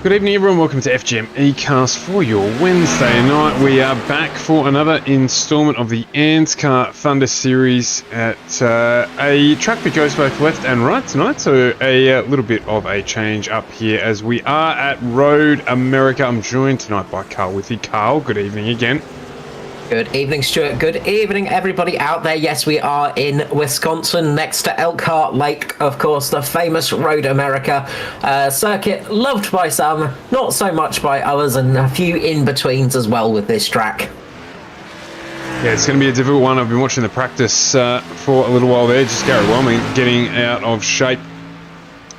Good evening, everyone. Welcome to FGM eCast for your Wednesday night. We are back for another instalment of the ANZCAR Thunder Series at a track that goes both left and right tonight. So a little bit of a change up here as we are at Road America. I'm joined tonight by Carl with you. Carl, good evening again. Good evening, Stuart. Good evening, everybody out there. Yes, we are in Wisconsin, next to Elkhart Lake, of course, the famous Road America circuit, loved by some, not so much by others, and a few in-betweens as well with this track. Yeah, it's going to be a difficult one. I've been watching the practice for a little while there. Just Gary Wellman getting out of shape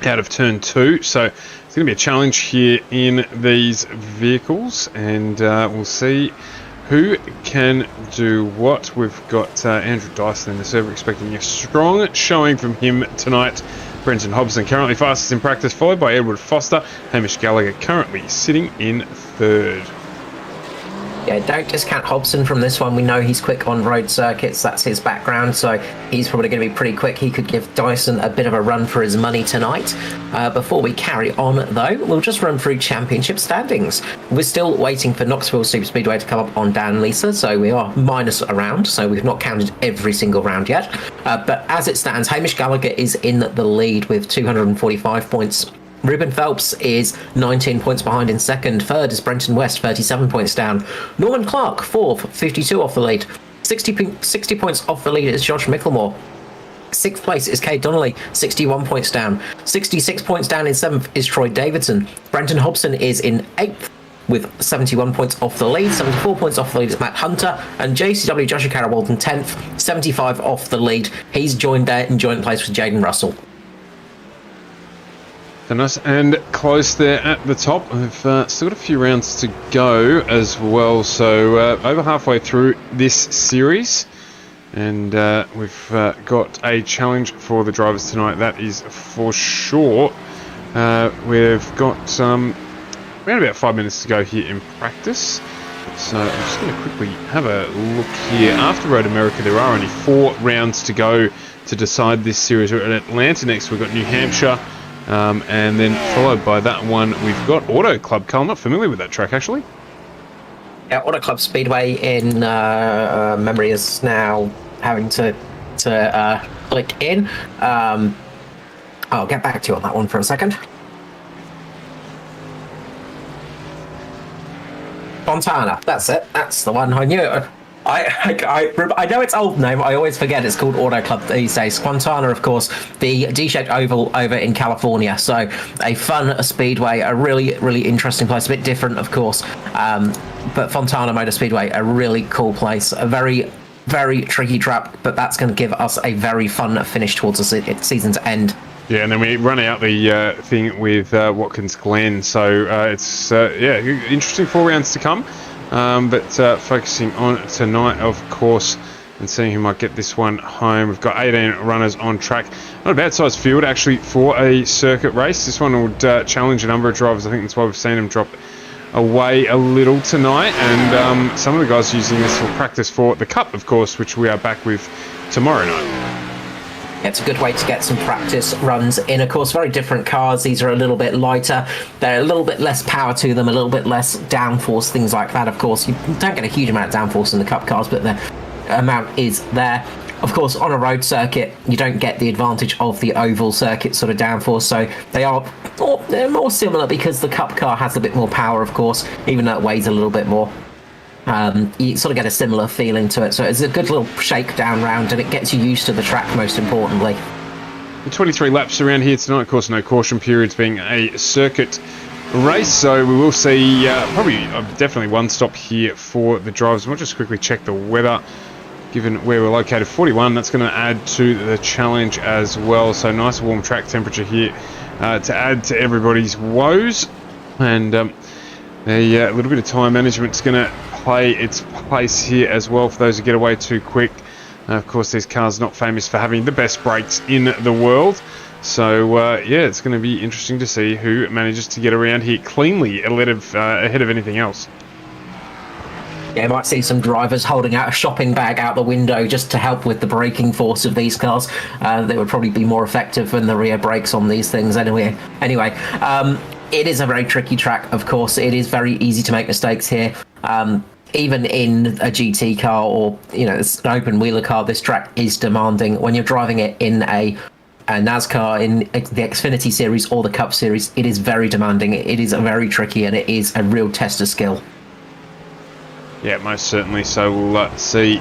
out of turn 2. So it's going to be a challenge here in these vehicles, and we'll see who can do what. We've got Andrew Dyson in the server, expecting a strong showing from him tonight. Brenton Hobson currently fastest in practice, followed by Edward Foster. Hamish Gallagher currently sitting in third. Yeah, don't discount Hobson from this one. We know he's quick on road circuits. That's his background, so he's probably going to be pretty quick. He could give Dyson a bit of a run for his money tonight. Before we carry on, though, we'll just run through championship standings. We're still waiting for Knoxville Superspeedway to come up on Dan Lisa, so we are minus a round, so we've not counted every single round yet. But as it stands, Hamish Gallagher is in the lead with 245 points. Ruben Phelps is 19 points behind in second. Third is Brenton West, 37 points down. Norman Clark, fourth, 52 off the lead. 60 points off the lead is Josh Micklemore. Sixth place is Kate Donnelly, 61 points down. 66 points down in seventh is Troy Davidson. Brenton Hobson is in eighth with 71 points off the lead. 74 points off the lead is Matt Hunter. And JCW Joshua Carroll in 10th, 75 off the lead. He's joined there in joint place with Jaden Russell. Nice and close there at the top. We've still got a few rounds to go as well, so over halfway through this series, and we've got a challenge for the drivers tonight, that is for sure. We've got around about 5 minutes to go here in practice, so I'm just going to quickly have a look here. After Road America, there are only 4 rounds to go to decide this series. We're at Atlanta next. We've got New Hampshire. And then followed by that one, we've got Auto Club. Carl, not familiar with that track, actually. Yeah, Auto Club Speedway in memory is now having to click in. I'll get back to you on that one for a second. Fontana, that's it. That's the one I knew. I know its old name. I always forget it's called Auto Club these days. Fontana, of course, the D-shaped oval over in California. So a fun speedway, a really, really interesting place. A bit different, of course. But Fontana Motor Speedway, a really cool place. A very, very tricky track, but that's going to give us a very fun finish towards the season's end. Yeah, and then we run out the thing with Watkins Glen. So it's, yeah, interesting 4 rounds to come. But focusing on tonight, of course, and seeing who might get this one home. We've got 18 runners on track. Not a bad sized field, actually, for a circuit race. This one would challenge a number of drivers. I think that's why we've seen them drop away a little tonight. And some of the guys using this for practice for the Cup, of course, which we are back with tomorrow night. It's a good way to get some practice runs in. Of course, very different cars. These are a little bit lighter. They're a little bit less power to them, a little bit less downforce, things like that. Of course, you don't get a huge amount of downforce in the Cup cars, but the amount is there. Of course, on a road circuit, you don't get the advantage of the oval circuit sort of downforce, so they're more similar because the Cup car has a bit more power, of course, even though it weighs a little bit more. You sort of get a similar feeling to it, so it's a good little shakedown round, and it gets you used to the track, most importantly. 23 laps around here tonight, of course, no caution periods, being a circuit race, so we will see probably definitely one stop here for the drivers. We'll just quickly check the weather, given where we're located. 41, that's going to add to the challenge as well, so nice warm track temperature here to add to everybody's woes, and a little bit of time management is going to play its place here as well for those who get away too quick. Of course, these cars are not famous for having the best brakes in the world, so yeah, it's going to be interesting to see who manages to get around here cleanly ahead of anything else. Yeah, you might see some drivers holding out a shopping bag out the window just to help with the braking force of these cars. They would probably be more effective than the rear brakes on these things anyway. it is a very tricky track, of course. It is very easy to make mistakes here. Even in a GT car or, it's an open wheeler car, this track is demanding. When you're driving it in a NASCAR, in the Xfinity Series or the Cup Series, it is very demanding. It is very tricky, and it is a real test of skill. Yeah, most certainly. So we'll see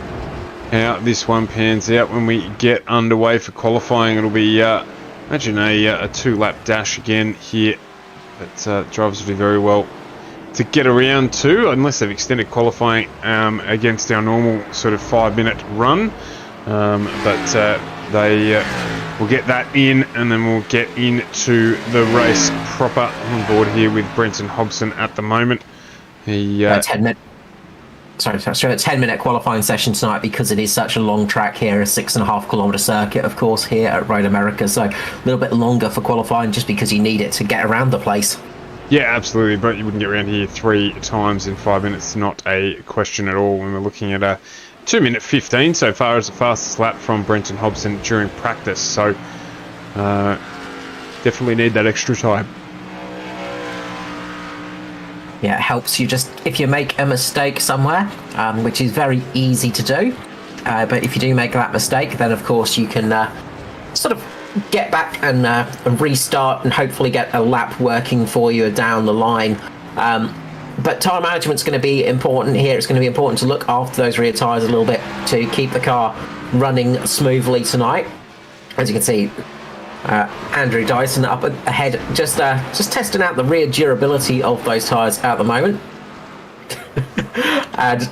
how this one pans out when we get underway for qualifying. It'll be, imagine a 2-lap dash again here. But drivers will do very well to get around to, unless they've extended qualifying against our normal sort of 5-minute run. But they will get that in, and then we'll get into the race proper. On board here with Brenton Hobson at the moment. He 10-minute. Sorry, a 10-minute qualifying session tonight, because it is such a long track here, a 6.5-kilometre circuit, of course, here at Road America. So a little bit longer for qualifying, just because you need it to get around the place. Yeah, absolutely, but you wouldn't get around here 3 times in 5 minutes. Not a question at all when we're looking at a 2-minute 15 so far as the fastest lap from Brenton Hobson during practice. So definitely need that extra time. Yeah, it helps you just, if you make a mistake somewhere, which is very easy to do, but if you do make that mistake, then of course you can sort of get back and restart and hopefully get a lap working for you down the line. But tyre management's going to be important here. It's going to be important to look after those rear tyres a little bit to keep the car running smoothly tonight. As you can see, Andrew Dyson up ahead, just testing out the rear durability of those tyres at the moment. And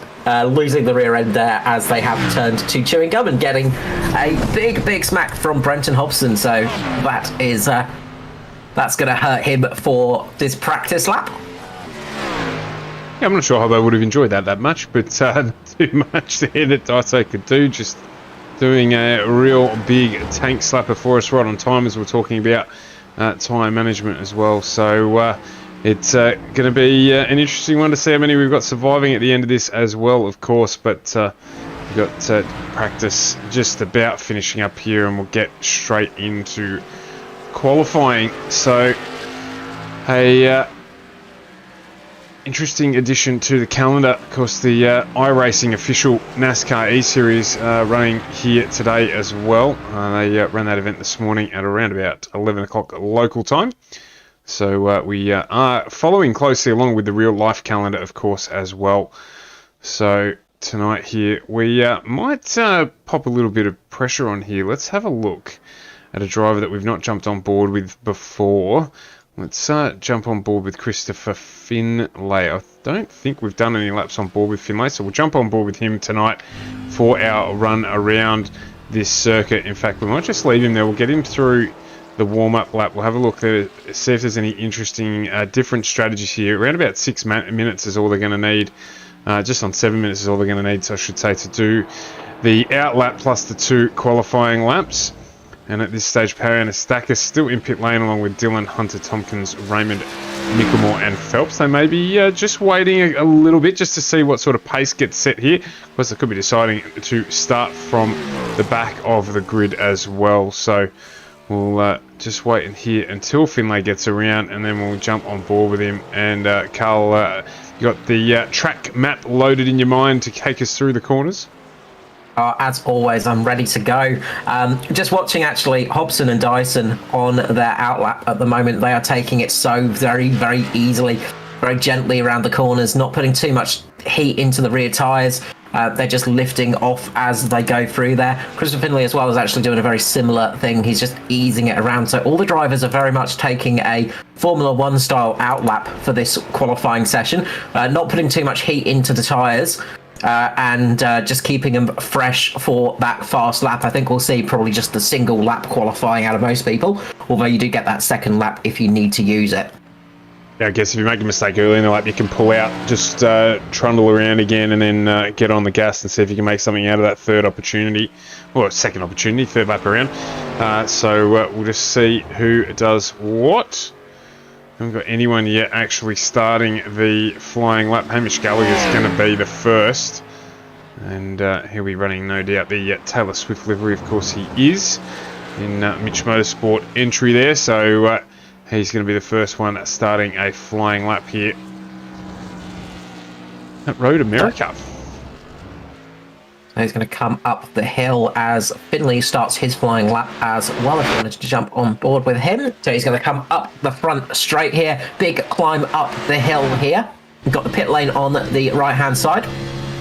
losing the rear end there as they have turned to chewing gum and getting a big smack from Brenton Hobson. So that's going to hurt him for this practice lap. Yeah, I'm not sure how they would have enjoyed that much, but too much there that Dyson could do. Just doing a real big tank slapper for us right on time, as we're talking about tyre management as well. So it's going to be an interesting one to see how many we've got surviving at the end of this as well, of course. But we've got practice just about finishing up here, and we'll get straight into qualifying. So interesting addition to the calendar. Of course, the iRacing official NASCAR E-Series running here today as well. They ran that event this morning at around about 11 o'clock local time. So we are following closely along with the real life calendar, of course, as well. So tonight here, we might pop a little bit of pressure on here. Let's have a look at a driver that we've not jumped on board with before. Let's jump on board with Christopher Finlay. I don't think we've done any laps on board with Finlay, so we'll jump on board with him tonight for our run around this circuit. In fact, we might just leave him there. We'll get him through the warm-up lap. We'll have a look at see if there's any interesting different strategies here. Around about 6 minutes is all they're going to need. Just on 7 minutes is all they're going to need, so I should say, to do the out lap plus the 2 qualifying laps. And at this stage, Pariana Stacker still in pit lane, along with Dylan, Hunter, Tompkins, Raymond, Mickelmore and Phelps. They may be just waiting a little bit just to see what sort of pace gets set here. Of course, they could be deciding to start from the back of the grid as well. So we'll just wait in here until Finlay gets around, and then we'll jump on board with him. And Carl, you got the track map loaded in your mind to take us through the corners? As always, I'm ready to go. Just watching, actually, Hobson and Dyson on their outlap at the moment. They are taking it so very easily, very gently around the corners, not putting too much heat into the rear tyres. They're just lifting off as they go through there. Christopher Finlay as well is actually doing a very similar thing. He's just easing it around. So all the drivers are very much taking a Formula One style outlap for this qualifying session, not putting too much heat into the tyres. And just keeping them fresh for that fast lap. I think we'll see probably just the single lap qualifying out of most people, although you do get that second lap if you need to use it. Yeah, I guess if you make a mistake early in the lap, you can pull out, just trundle around again, and then get on the gas and see if you can make something out of that third opportunity, or second opportunity, third lap around. So we'll just see who does what. Haven't got anyone yet actually starting the flying lap. Hamish Gallagher's going to be the first, and he'll be running, no doubt, the Taylor Swift livery. Of course, he is in Mitch Motorsport entry there. So He's going to be the first one starting a flying lap here at Road America. He's going to come up the hill as Finley starts his flying lap as well, if you wanted to jump on board with him. So he's going to come up the front straight here. Big climb up the hill here. We've got the pit lane on the right-hand side.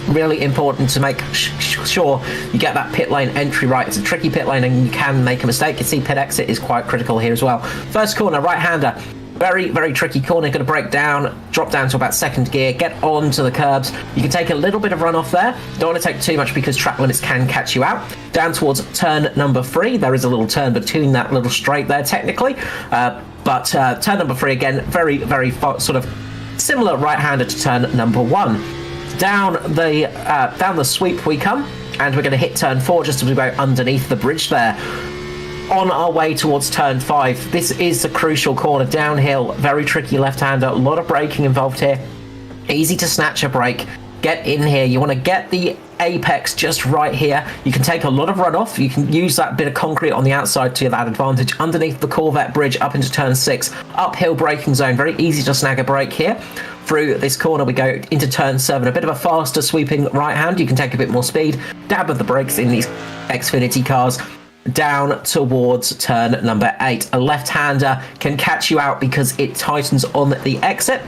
Really important to make sure you get that pit lane entry right. It's a tricky pit lane and you can make a mistake. You see pit exit is quite critical here as well. First corner, right-hander. Very, very tricky corner. Going to break down, drop down to about second gear, get onto the curbs. You can take a little bit of runoff there. Don't want to take too much because track limits can catch you out. Down towards turn number 3. There is a little turn between that little straight there, technically. But turn number 3, again, very, very sort of similar right-hander to turn number 1. Down the sweep we come, and we're going to hit turn 4 just as we go underneath the bridge there. On our way towards turn 5. This is a crucial corner, downhill, very tricky left-hander, a lot of braking involved here. Easy to snatch a brake, get in here. You want to get the apex just right here. You can take a lot of runoff. You can use that bit of concrete on the outside to that advantage. Underneath the Corvette bridge, up into turn 6, uphill braking zone, very easy to snag a brake here. Through this corner we go into turn 7, a bit of a faster sweeping right hand. You can take a bit more speed, dab of the brakes in these Xfinity cars. Down towards turn number 8. A left-hander can catch you out because it tightens on the exit.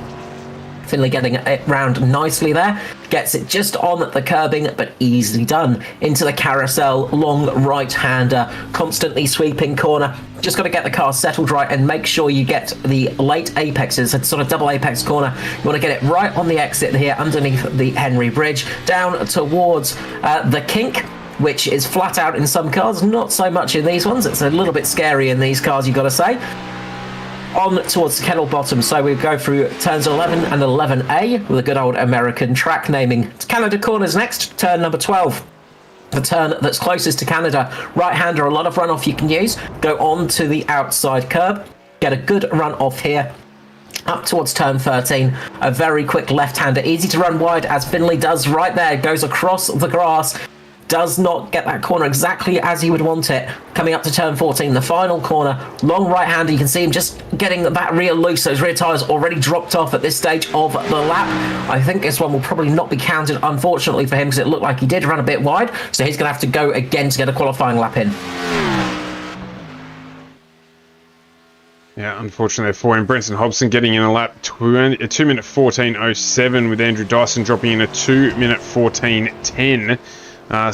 Finley getting it round nicely there. Gets it just on the curbing, but easily done. Into the carousel, long right-hander, constantly sweeping corner. Just got to get the car settled right and make sure you get the late apexes. It's sort of double apex corner. You want to get it right on the exit here underneath the Henry Bridge. Down towards the kink, which is flat out in some cars, not so much in these ones. It's a little bit scary in these cars, you've got to say. On towards Kettle Bottom, so we go through turns 11 and 11A with a good old American track naming. Canada corners next, turn number 12. The turn that's closest to Canada. Right-hander, a lot of runoff you can use. Go on to the outside curb, get a good run off here. Up towards turn 13, a very quick left-hander, easy to run wide as Finley does right there, goes across the grass. Does not get that corner exactly as he would want it. Coming up to turn 14, the final corner, long right-hander. You can see him just getting that rear loose. Those rear tyres already dropped off at this stage of the lap. I think this one will probably not be counted, unfortunately for him, because it looked like he did run a bit wide. So he's going to have to go again to get a qualifying lap in. Yeah, unfortunately for him. Brenton Hobson getting in a lap 2 minute 14.07 with Andrew Dyson dropping in a 2 minute 14.10.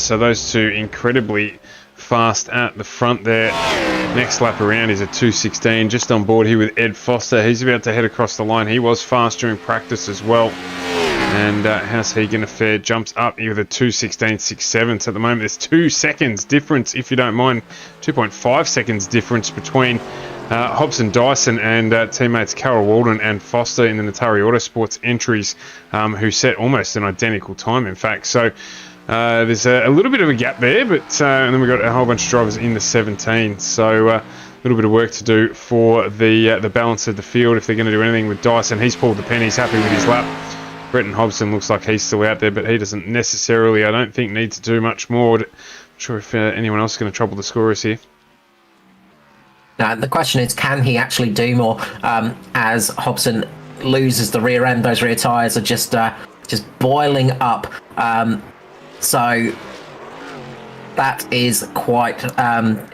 So those two incredibly fast at the front there. Next lap around is a 2:16. Just on board here with Ed Foster. He's about to head across the line. He was fast during practice as well. And how's he going to fare? Jumps up here with a 2:16.67. So at the moment there's 2 seconds difference, if you don't mind. 2.5 seconds difference between Hobson Dyson and teammates Carol Walden and Foster in the Natari Autosports entries, who set almost an identical time, in fact. So there's a little bit of a gap there, but and then we've got a whole bunch of drivers in the 17. So a little bit of work to do for the balance of the field if they're going to do anything with Dyson. He's pulled the pen. He's happy with his lap. Brenton Hobson looks like he's still out there, but he doesn't necessarily, I don't think, need to do much more. Not sure if anyone else is going to trouble the scorers here. Now, the question is, can he actually do more as Hobson loses the rear end? Those rear tyres are just boiling up. So that is quite,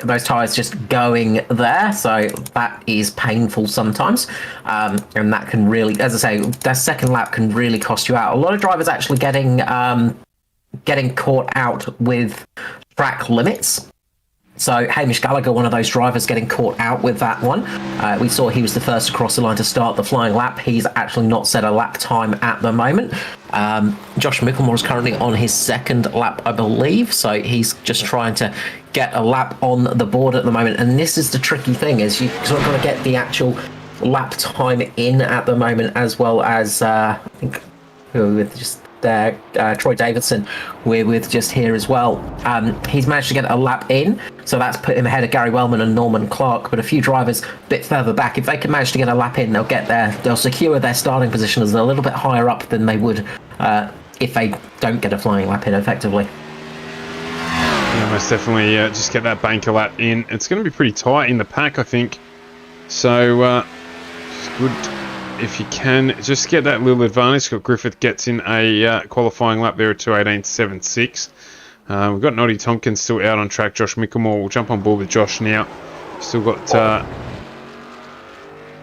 those tyres just going there. So that is painful sometimes. And that can really, as I say, that second lap can really cost you out. A lot of drivers actually getting caught out with track limits. So Hamish Gallagher, one of those drivers, getting caught out with that one. We saw he was the first to cross the line to start the flying lap. He's actually not set a lap time at the moment. Josh Micklemore is currently on his second lap, I believe. So he's just trying to get a lap on the board at the moment. And this is the tricky thing, is you've sort of got to get the actual lap time in at the moment, as well as I think with just Troy Davidson we're with just here as well. He's managed to get a lap in, so that's put him ahead of Gary Wellman and Norman Clark, but a few drivers a bit further back, if they can manage to get a lap in, they'll get there. They'll secure their starting position as a little bit higher up than they would if they don't get a flying lap in effectively. Yeah, most definitely just get that banker lap in. It's going to be pretty tight in the pack, I think. So It's good if you can just get that little advantage. Scott Griffith gets in a qualifying lap there at 2:18.76. We've got Noddy Tompkins still out on track. Josh Mickelmore will jump on board with Josh now. Still got a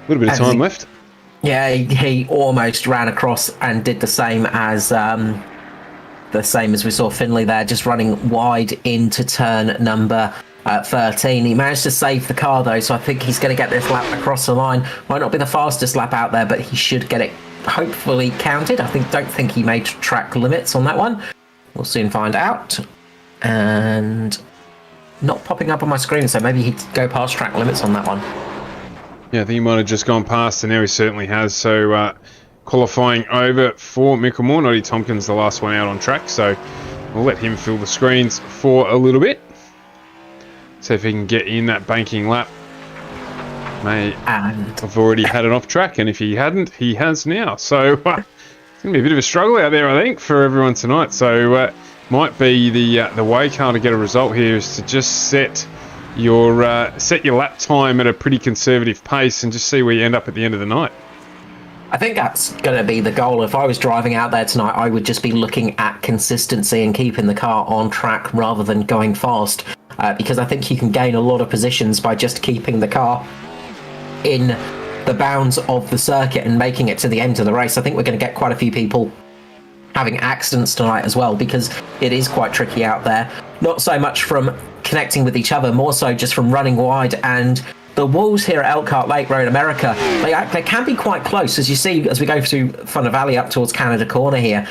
little bit of time left. Yeah, he almost ran across and did the same as we saw Finlay there, just running wide into turn number 13. He managed to save the car though, so I think he's going to get this lap across the line. Might not be the fastest lap out there, but he should get it hopefully counted. Don't think he made track limits on that one. We'll soon find out. And not popping up on my screen, so maybe he'd go past track limits on that one. Yeah, I think he might have just gone past, and now he certainly has. So qualifying over for Mickelmore. Noddy Tompkins the last one out on track, so we'll let him fill the screens for a little bit. See if he can get in that banking lap. I've already had it off track, and if he hadn't, he has now. So it's going to be a bit of a struggle out there, I think, for everyone tonight. So might be the way car to get a result here is to just set your lap time at a pretty conservative pace and just see where you end up at the end of the night. I think that's going to be the goal. If I was driving out there tonight, I would just be looking at consistency and keeping the car on track rather than going fast, because I think you can gain a lot of positions by just keeping the car in the bounds of the circuit and making it to the end of the race. I think we're going to get quite a few people having accidents tonight as well, because it is quite tricky out there. Not so much from connecting with each other, more so just from running wide. And the walls here at Elkhart Lake Road America, they can be quite close, as you see as we go through Thunder Valley up towards Canada Corner here.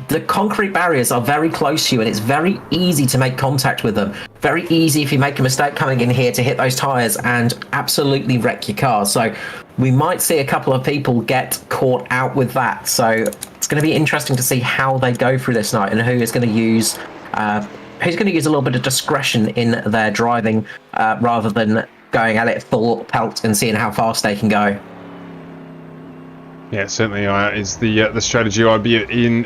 The concrete barriers are very close to you, and it's very easy to make contact with them. Very easy if you make a mistake coming in here to hit those tyres and absolutely wreck your car. So we might see a couple of people get caught out with that. So it's going to be interesting to see how they go through this night and who is going to use a little bit of discretion in their driving rather than going at it full pelt and seeing how fast they can go. Yeah, certainly is the strategy I'd be in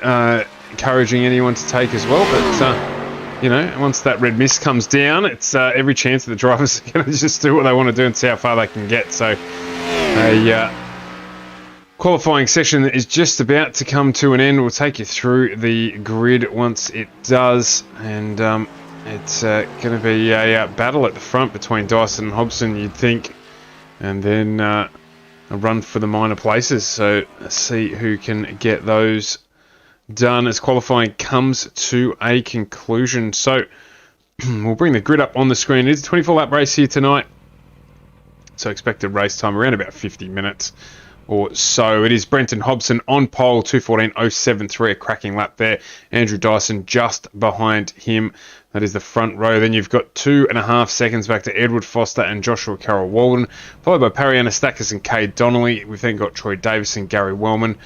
encouraging anyone to take as well. But once that red mist comes down, it's every chance that the drivers are going to just do what they want to do and see how far they can get. So a qualifying session is just about to come to an end. We'll take you through the grid once it does, and it's going to be a battle at the front between Dyson and Hobson, you'd think, and then a run for the minor places. So let's see who can get those done as qualifying comes to a conclusion. So we'll bring the grid up on the screen. It's a 24-lap race here tonight, so expected race time around about 50 minutes or so. It is Brenton Hobson on pole, 2:14.073, a cracking lap there. Andrew Dyson just behind him. That is the front row. Then you've got 2.5 seconds back to Edward Foster and Joshua Carroll Walden, followed by Perry Anastakis and Cade Donnelly. We've then got Troy Davison, Gary Wellman,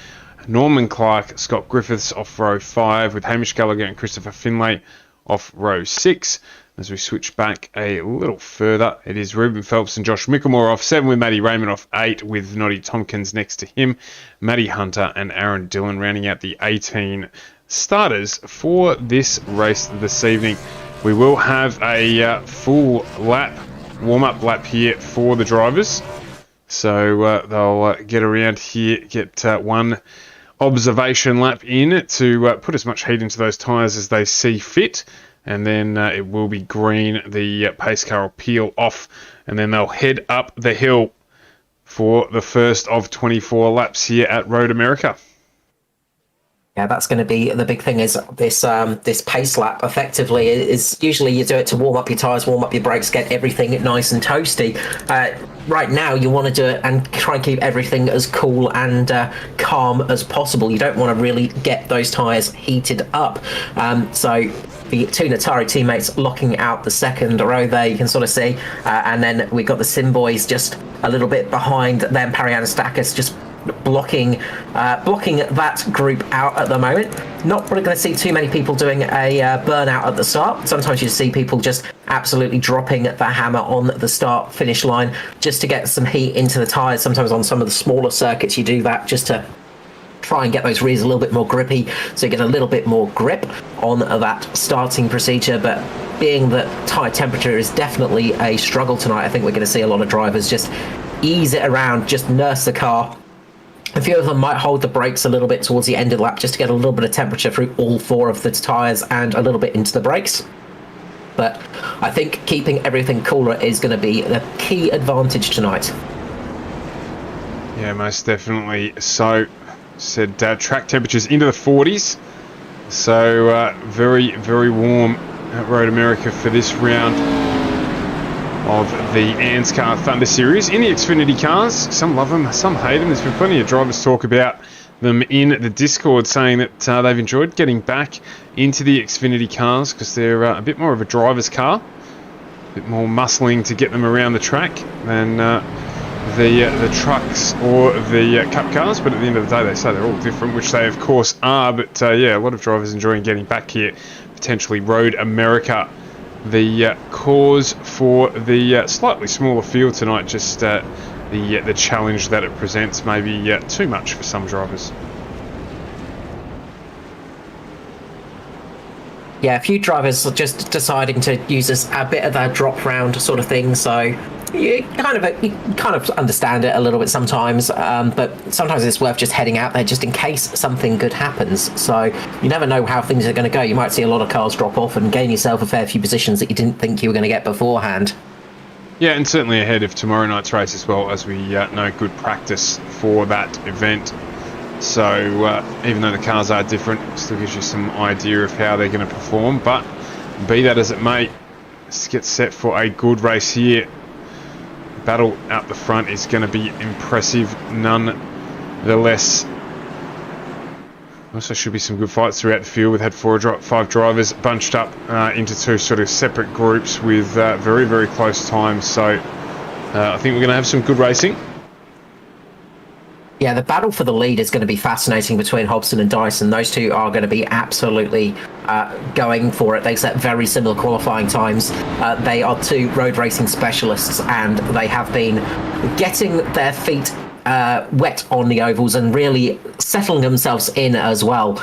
Norman Clark, Scott Griffiths off row 5, with Hamish Gallagher and Christopher Finlay off row 6. As we switch back a little further, it is Ruben Phelps and Josh Mickelmore off 7, with Matty Raymond off 8, with Noddy Tompkins next to him, Matty Hunter and Aaron Dillon rounding out the 18 starters for this race this evening. We will have a full lap, warm-up lap here for the drivers. So they'll get around here, get one observation lap in to put as much heat into those tyres as they see fit. And then it will be green. The pace car will peel off, and then they'll head up the hill for the first of 24 laps here at Road America. Yeah, that's going to be the big thing, is this pace lap effectively is usually you do it to warm up your tyres, warm up your brakes, get everything nice and toasty. Right now you want to do it and try and keep everything as cool and calm as possible. You don't want to really get those tyres heated up. So the two Natari teammates locking out the second row there, you can sort of see. And then we've got the Sim boys just a little bit behind them, Perry Anastakis just blocking that group out at the moment. Not probably going to see too many people doing a burnout at the start. Sometimes you see people just absolutely dropping the hammer on the start finish line just to get some heat into the tyres. Sometimes on some of the smaller circuits you do that just to try and get those rears a little bit more grippy, so you get a little bit more grip on that starting procedure. But being that tyre temperature is definitely a struggle tonight, I think we're going to see a lot of drivers just ease it around, just nurse the car. A few of them might hold the brakes a little bit towards the end of the lap just to get a little bit of temperature through all 4 of the tyres and a little bit into the brakes. But I think keeping everything cooler is going to be the key advantage tonight. Yeah, most definitely. So, said track temperatures into the 40s. So, very, very warm at Road America for this round of the ANZCAR Thunder Series. In the Xfinity cars, some love them, some hate them. There's been plenty of drivers talk about them in the Discord, saying that they've enjoyed getting back into the Xfinity cars because they're a bit more of a driver's car, a bit more muscling to get them around the track than the trucks or the cup cars. But at the end of the day, they say they're all different, which they of course are. But yeah, a lot of drivers enjoying getting back here, potentially Road America. The cause for the slightly smaller field tonight, just the challenge that it presents, maybe too much for some drivers. Yeah, a few drivers are just deciding to use this a bit of a drop round sort of thing, so you kind of understand it a little bit sometimes, but sometimes it's worth just heading out there just in case something good happens. So you never know how things are going to go. You might see a lot of cars drop off and gain yourself a fair few positions that you didn't think you were going to get beforehand. Yeah, and certainly ahead of tomorrow night's race as well, as we know good practice for that event. So even though the cars are different, it still gives you some idea of how they're going to perform. But be that as it may, let's get set for a good race here. Battle out the front is going to be impressive nonetheless. Also should be some good fights throughout the field. We've had 5 drivers bunched up into 2 sort of separate groups with very, very close times. So I think we're going to have some good racing. Yeah, the battle for the lead is going to be fascinating between Hobson and Dyson. Those two are going to be absolutely going for it. They set very similar qualifying times. They are 2 road racing specialists, and they have been getting their feet wet on the ovals and really settling themselves in as well.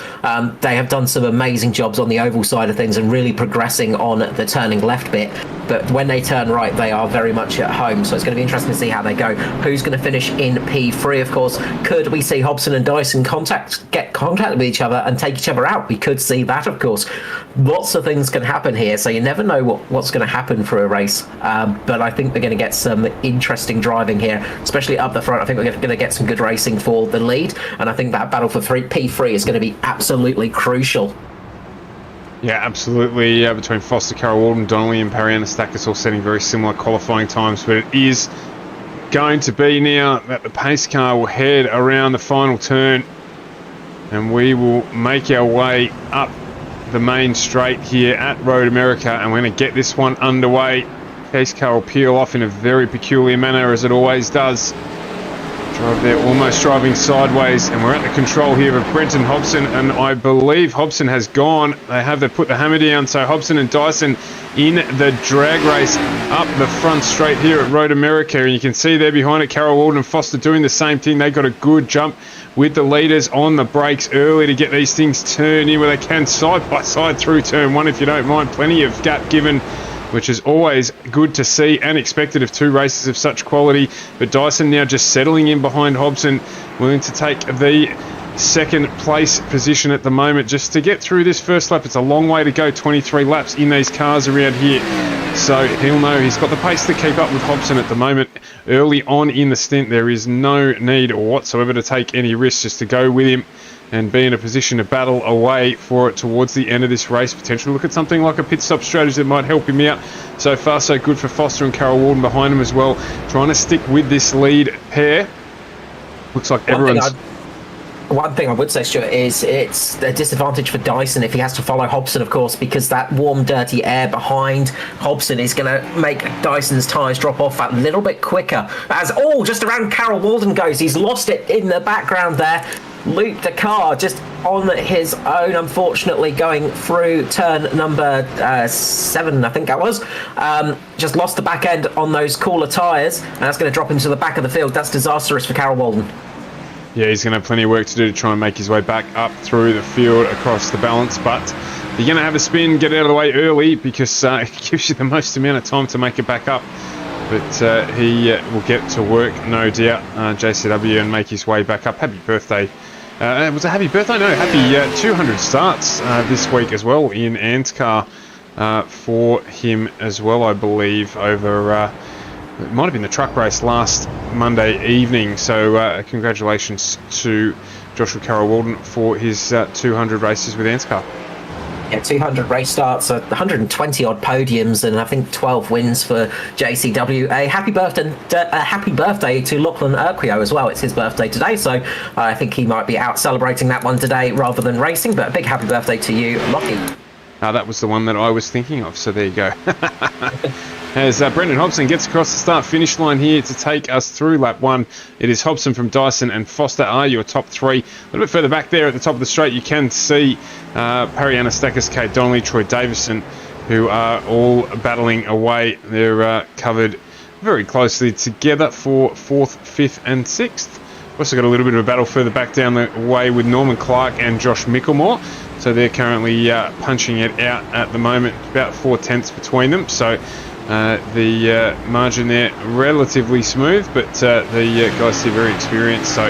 They have done some amazing jobs on the oval side of things and really progressing on the turning left bit. But when they turn right, they are very much at home. So it's going to be interesting to see how they go. Who's going to finish in P3, of course? Could we see Hobson and Dyson get contact with each other and take each other out? We could see that, of course. Lots of things can happen here, so you never know what's going to happen for a race. But I think we're going to get some interesting driving here, especially up the front. I think we're going to get some good racing for the lead, and I think that battle for P3 is going to be absolutely crucial. Yeah, absolutely. Between Foster, Carol Walden, Donnelly and Pariana Stakis all setting very similar qualifying times, but it is going to be now that the pace car will head around the final turn and we will make our way up the main straight here at Road America, and we're going to get this one underway. Pace car will peel off in a very peculiar manner, as it always does. Drive there, almost driving sideways, and we're at the control here of Brenton Hobson, and I believe Hobson has gone. They put the hammer down, so Hobson and Dyson in the drag race up the front straight here at Road America, and you can see there behind it Carol Walden and Foster doing the same thing. They got a good jump with the leaders on the brakes early to get these things turned in where they can side by side through turn 1, if you don't mind. Plenty of gap given, which is always good to see and expected of 2 races of such quality. But Dyson now just settling in behind Hobson, willing to take the second place position at the moment just to get through this first lap. It's a long way to go, 23 laps in these cars around here. So he'll know he's got the pace to keep up with Hobson at the moment. Early on in the stint, there is no need whatsoever to take any risks, just to go with him and be in a position to battle away for it towards the end of this race. Potentially look at something like a pit stop strategy that might help him out. So far so good for Foster and Carol Walden behind him as well, trying to stick with this lead pair. Looks like everyone's... One thing I would say, Stuart, is it's a disadvantage for Dyson if he has to follow Hobson, of course, because that warm, dirty air behind Hobson is going to make Dyson's tyres drop off a little bit quicker. As, just around Carol Walden goes. He's lost it in the background there. Looped the car just on his own, unfortunately, going through turn number 7, I think that was. Just lost the back end on those cooler tyres, and that's going to drop into the back of the field. That's disastrous for Carol Walden. Yeah, he's going to have plenty of work to do to try and make his way back up through the field across the balance, but you're going to have a spin, get out of the way early, because it gives you the most amount of time to make it back up But he will get to work, no doubt, JCW, and make his way back up. Happy birthday. Was it happy birthday? No, happy 200 starts this week as well in ANZCAR for him as well, I believe, over... it might have been the truck race last Monday evening. So congratulations to Joshua Carroll-Walden for his 200 races with ANZCAR. Yeah, 200 race starts, 120 odd podiums, and I think 12 wins for JCW. A happy birthday to Lachlan Urquio as well. It's his birthday today, so I think he might be out celebrating that one today rather than racing. But a big happy birthday to you, Lockie. That was the one that I was thinking of, so there you go. As Brendan Hobson gets across the start-finish line here to take us through lap 1. It is Hobson from Dyson and Foster are your top 3. A little bit further back there at the top of the straight, you can see Perry Anastakis, Kate Donnelly, Troy Davison, who are all battling away. They're covered very closely together for 4th, 5th and 6th. Also got a little bit of a battle further back down the way with Norman Clark and Josh Micklemore. So they're currently punching it out at the moment, about 4/10 between them. So the margin there relatively smooth, but the guys here very experienced. So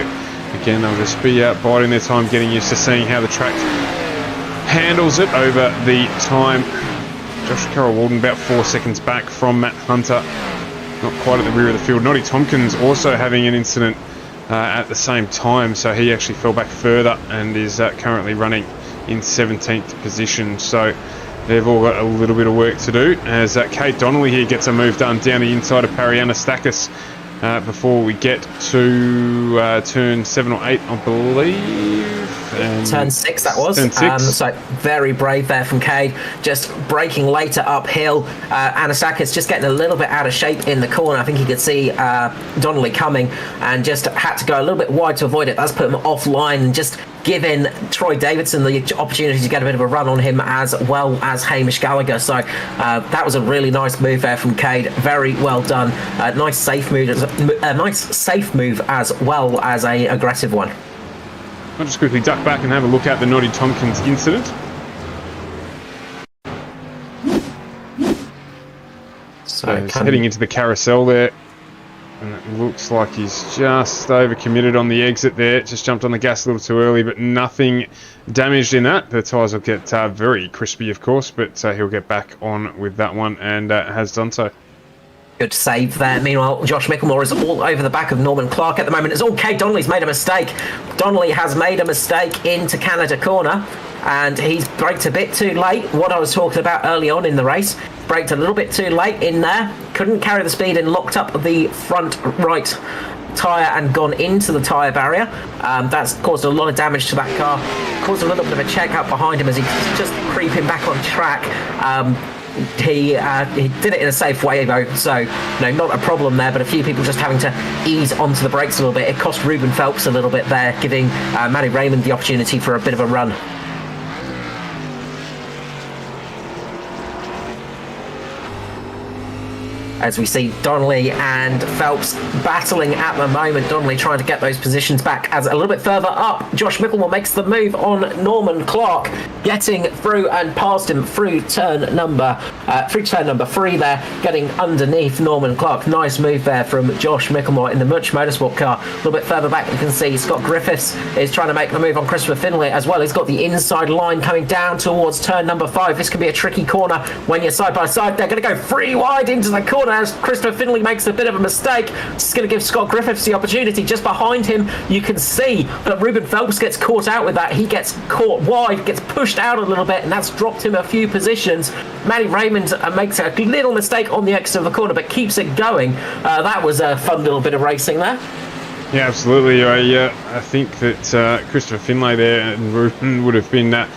again, they'll just be biding their time, getting used to seeing how the track handles it over the time. Josh Carroll-Walden about 4 seconds back from Matt Hunter, not quite at the rear of the field. Noddy Tompkins also having an incident at the same time, so he actually fell back further and is currently running in 17th position. So they've all got a little bit of work to do, as Kate Donnelly here gets a move done down the inside of Perry Anastakis before we get to turn 7 or 8, I believe. Turn 6, that was. Turn 6. So very brave there from Cade, just braking later uphill. Anastakis just getting a little bit out of shape in the corner. I think he could see Donnelly coming and just had to go a little bit wide to avoid it. That's put him offline and just giving Troy Davidson the opportunity to get a bit of a run on him, as well as Hamish Gallagher. So that was a really nice move there from Cade. Very well done. Nice safe move, as well as a aggressive one. I'll just quickly duck back and have a look at the Noddy Tompkins incident. So he's heading into the carousel there, and it looks like he's just overcommitted on the exit there. Just jumped on the gas a little too early, but nothing damaged in that. The tyres will get very crispy, of course, but he'll get back on with that one, and has done so. Good save there. Meanwhile, Josh Micklemore is all over the back of Norman Clark at the moment. It's all Kate Donnelly's made a mistake. Donnelly has made a mistake into Canada corner, and he's braked a bit too late. What I was talking about early on in the race. Braked a little bit too late in there. Couldn't carry the speed and locked up the front right tyre and gone into the tyre barrier. That's caused a lot of damage to that car. Caused a little bit of a check up behind him as he's just creeping back on track. He did it in a safe way though, so not a problem there, but a few people just having to ease onto the brakes a little bit. It cost Ruben Phelps a little bit there, giving Matty Raymond the opportunity for a bit of a run. As we see Donnelly and Phelps battling at the moment. Donnelly trying to get those positions back. As a little bit further up, Josh Micklemore makes the move on Norman Clark, getting through and past him through turn number 3 there, getting underneath Norman Clark. Nice move there from Josh Micklemore in the Much Motorsport car. A little bit further back, you can see Scott Griffiths is trying to make the move on Christopher Finlay as well. He's got the inside line coming down towards turn number 5. This could be a tricky corner when you're side by side. They're going to go free wide into the corner as Christopher Finlay makes a bit of a mistake. It's going to give Scott Griffiths the opportunity. Just behind him, you can see that Ruben Phelps gets caught out with that. He gets caught wide, gets pushed out a little bit, and that's dropped him a few positions. Matty Raymond makes a little mistake on the exit of the corner, but keeps it going. That was a fun little bit of racing there. Yeah, absolutely. I think that Christopher Finlay there and Ruben would have been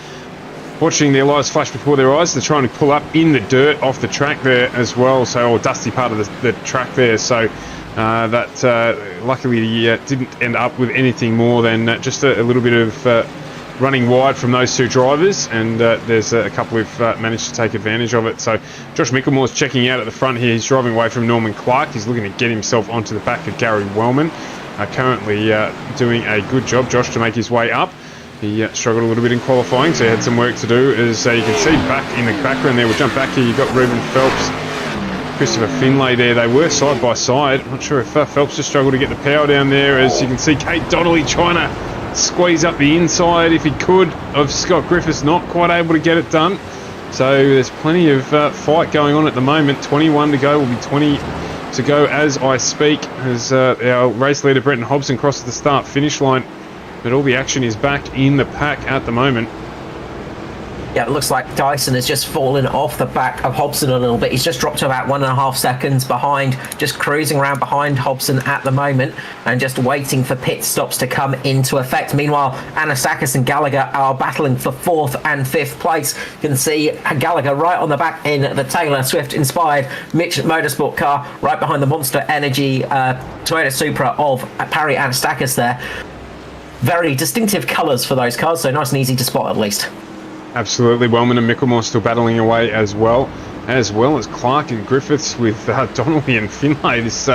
watching their lives flash before their eyes. They're trying to pull up in the dirt off the track there as well, or dusty part of the track there. So that luckily didn't end up with anything more than just a little bit of running wide from those two drivers, and there's a couple who've managed to take advantage of it. So Josh Micklemore's checking out at the front here. He's driving away from Norman Clark. He's looking to get himself onto the back of Gary Wellman. Currently doing a good job, Josh, to make his way up. He struggled a little bit in qualifying, so he had some work to do. As you can see back in the background there, we'll jump back here, you've got Ruben Phelps Christopher Finlay there. They were side by side. I'm not sure if Phelps just struggled to get the power down there. As you can see, Kate Donnelly trying to squeeze up the inside if he could of Scott Griffiths, not quite able to get it done. So there's plenty of fight going on at the moment. 21 to go, will be 20 to go as I speak, as our race leader Brenton Hobson crosses the start finish line, but all the action is back in the pack at the moment. Yeah, it looks like Dyson has just fallen off the back of Hobson a little bit. He's just dropped to about 1.5 seconds behind, just cruising around behind Hobson at the moment and just waiting for pit stops to come into effect. Meanwhile, Anastakis and Gallagher are battling for 4th and 5th place. You can see Gallagher right on the back in the Taylor Swift-inspired Mitch Motorsport car, right behind the Monster Energy Toyota Supra of Parry Anastakis there. Very distinctive colours for those cars, so nice and easy to spot at least. Absolutely. Wellman and Micklemore still battling away as well as Clark and Griffiths with Donnelly and Finlay. This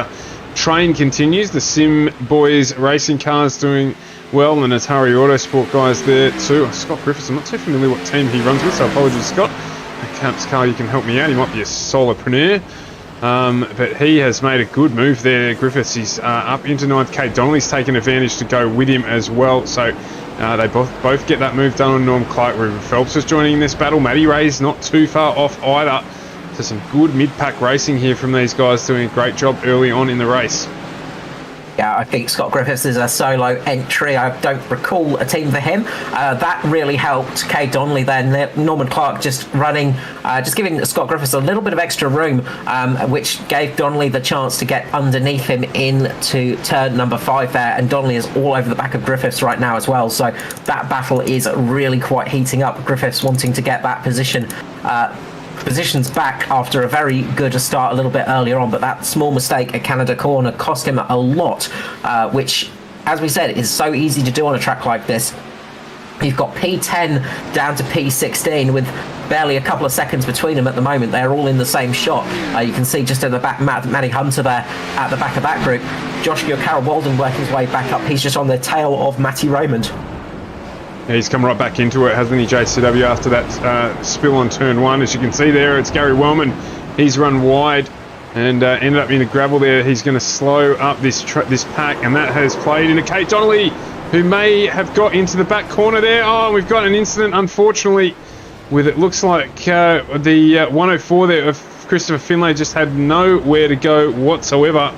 train continues. The Sim Boys racing cars doing well, and Atari Autosport guys there too. Scott Griffiths, I'm not too familiar what team he runs with, so apologies, Scott. ANZCAR, you can help me out. He might be a solopreneur. But he has made a good move there. Griffiths, he's up into 9th. Kate Donnelly's taken advantage to go with him as well. So they both get that move done on Norm Clark. Ruben Phelps is joining this battle. Matty Ray's not too far off either. So some good mid-pack racing here from these guys, doing a great job early on in the race. Yeah, I think Scott Griffiths is a solo entry. I don't recall a team for him. That really helped Kay Donnelly then. Norman Clark just running, just giving Scott Griffiths a little bit of extra room, which gave Donnelly the chance to get underneath him into turn number 5 there. And Donnelly is all over the back of Griffiths right now as well. So that battle is really quite heating up. Griffiths wanting to get that positions back after a very good start a little bit earlier on, but that small mistake at Canada Corner cost him a lot, which, as we said, is so easy to do on a track like this. You've got P10 down to P16 with barely a couple of seconds between them at the moment. They're all in the same shot. You can see just at the back, Matty Hunter there at the back of that group. Joshua Carroll Walden working his way back up. He's just on the tail of Matty Raymond. Yeah, he's come right back into it, hasn't he, JCW, after that spill on turn 1. As you can see there, it's Gary Wellman. He's run wide and ended up in the gravel there. He's going to slow up this pack, and that has played into Kate Donnelly, who may have got into the back corner there. Oh, we've got an incident, unfortunately, with it looks like the 104 there of Christopher Finlay just had nowhere to go whatsoever.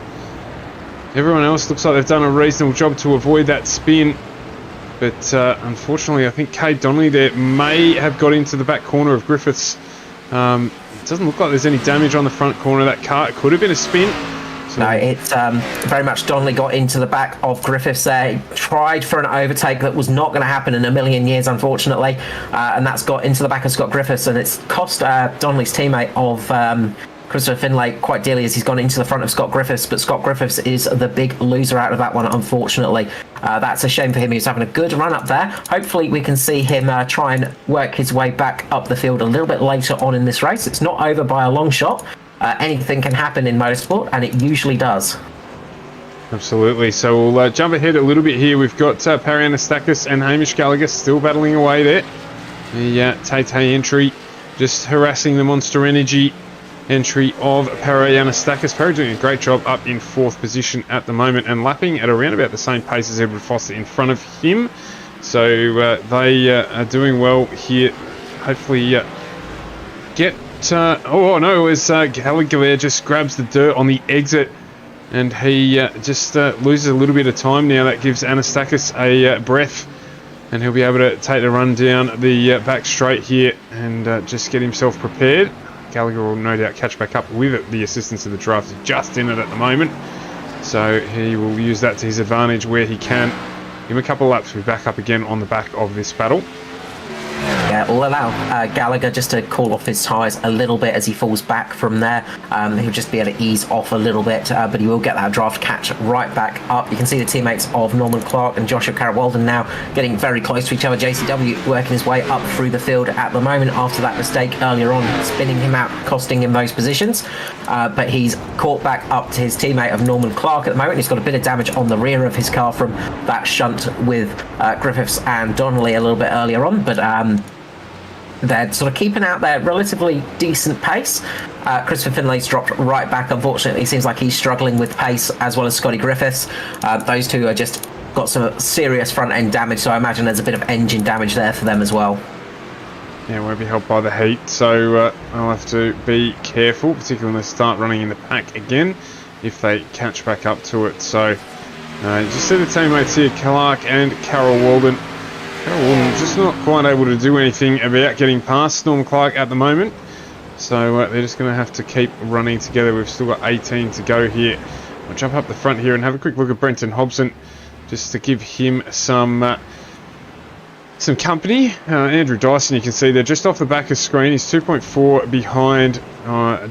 Everyone else looks like they've done a reasonable job to avoid that spin. But unfortunately, I think Kate Donnelly there may have got into the back corner of Griffiths. It doesn't look like there's any damage on the front corner of that car. It could have been a spin. So no, it's very much Donnelly got into the back of Griffiths there. He tried for an overtake that was not going to happen in a million years, unfortunately. And that's got into the back of Scott Griffiths. And it's cost Donnelly's teammate of Christopher Finlay quite dearly, as he's gone into the front of Scott Griffiths, but Scott Griffiths is the big loser out of that one, unfortunately. That's a shame for him. He's having a good run up there. Hopefully we can see him try and work his way back up the field a little bit later on in this race. It's not over by a long shot. Anything can happen in motorsport, and it usually does. Absolutely. So we'll jump ahead a little bit here. We've got Parry Anastakis and Hamish Gallagher still battling away there. The Tay entry just harassing the Monster Energy entry of Parry Anastakis. Parry doing a great job up in 4th position at the moment and lapping at around about the same pace as Edward Foster in front of him. So they are doing well here. Hopefully get... oh no, as Gallagher there just grabs the dirt on the exit and he just loses a little bit of time now. That gives Anastakis a breath, and he'll be able to take the run down the back straight here and just get himself prepared. Gallagher will no doubt catch back up with the assistance of the draft. He's just in it at the moment, so he will use that to his advantage where he can. Give him a couple of laps, we'll be back up again on the back of this battle. Yeah, we'll allow Gallagher just to cool off his tyres a little bit as he falls back from there. He'll just be able to ease off a little bit, but he will get that draft catch right back up. You can see the teammates of Norman Clark and Joshua Carroll Walden now getting very close to each other. JCW working his way up through the field at the moment after that mistake earlier on, spinning him out, costing him those positions. But he's caught back up to his teammate of Norman Clark at the moment. He's got a bit of damage on the rear of his car from that shunt with Griffiths and Donnelly a little bit earlier on, but they're sort of keeping out their relatively decent pace. Christopher Finlay's dropped right back. Unfortunately, it seems like he's struggling with pace, as well as Scotty Griffiths. Those two are just got some serious front end damage, so I imagine there's a bit of engine damage there for them as well. Yeah, won't be helped by the heat, so I'll have to be careful, particularly when they start running in the pack again, if they catch back up to it. So, just see the teammates here, Clark and Carol Walden. Carol Walden just not quite able to do anything about getting past Storm Clark at the moment. So they're just going to have to keep running together. We've still got 18 to go here. I'll jump up the front here and have a quick look at Brenton Hobson, just to give him some company. Andrew Dyson, you can see there just off the back of screen. He's 2.4 behind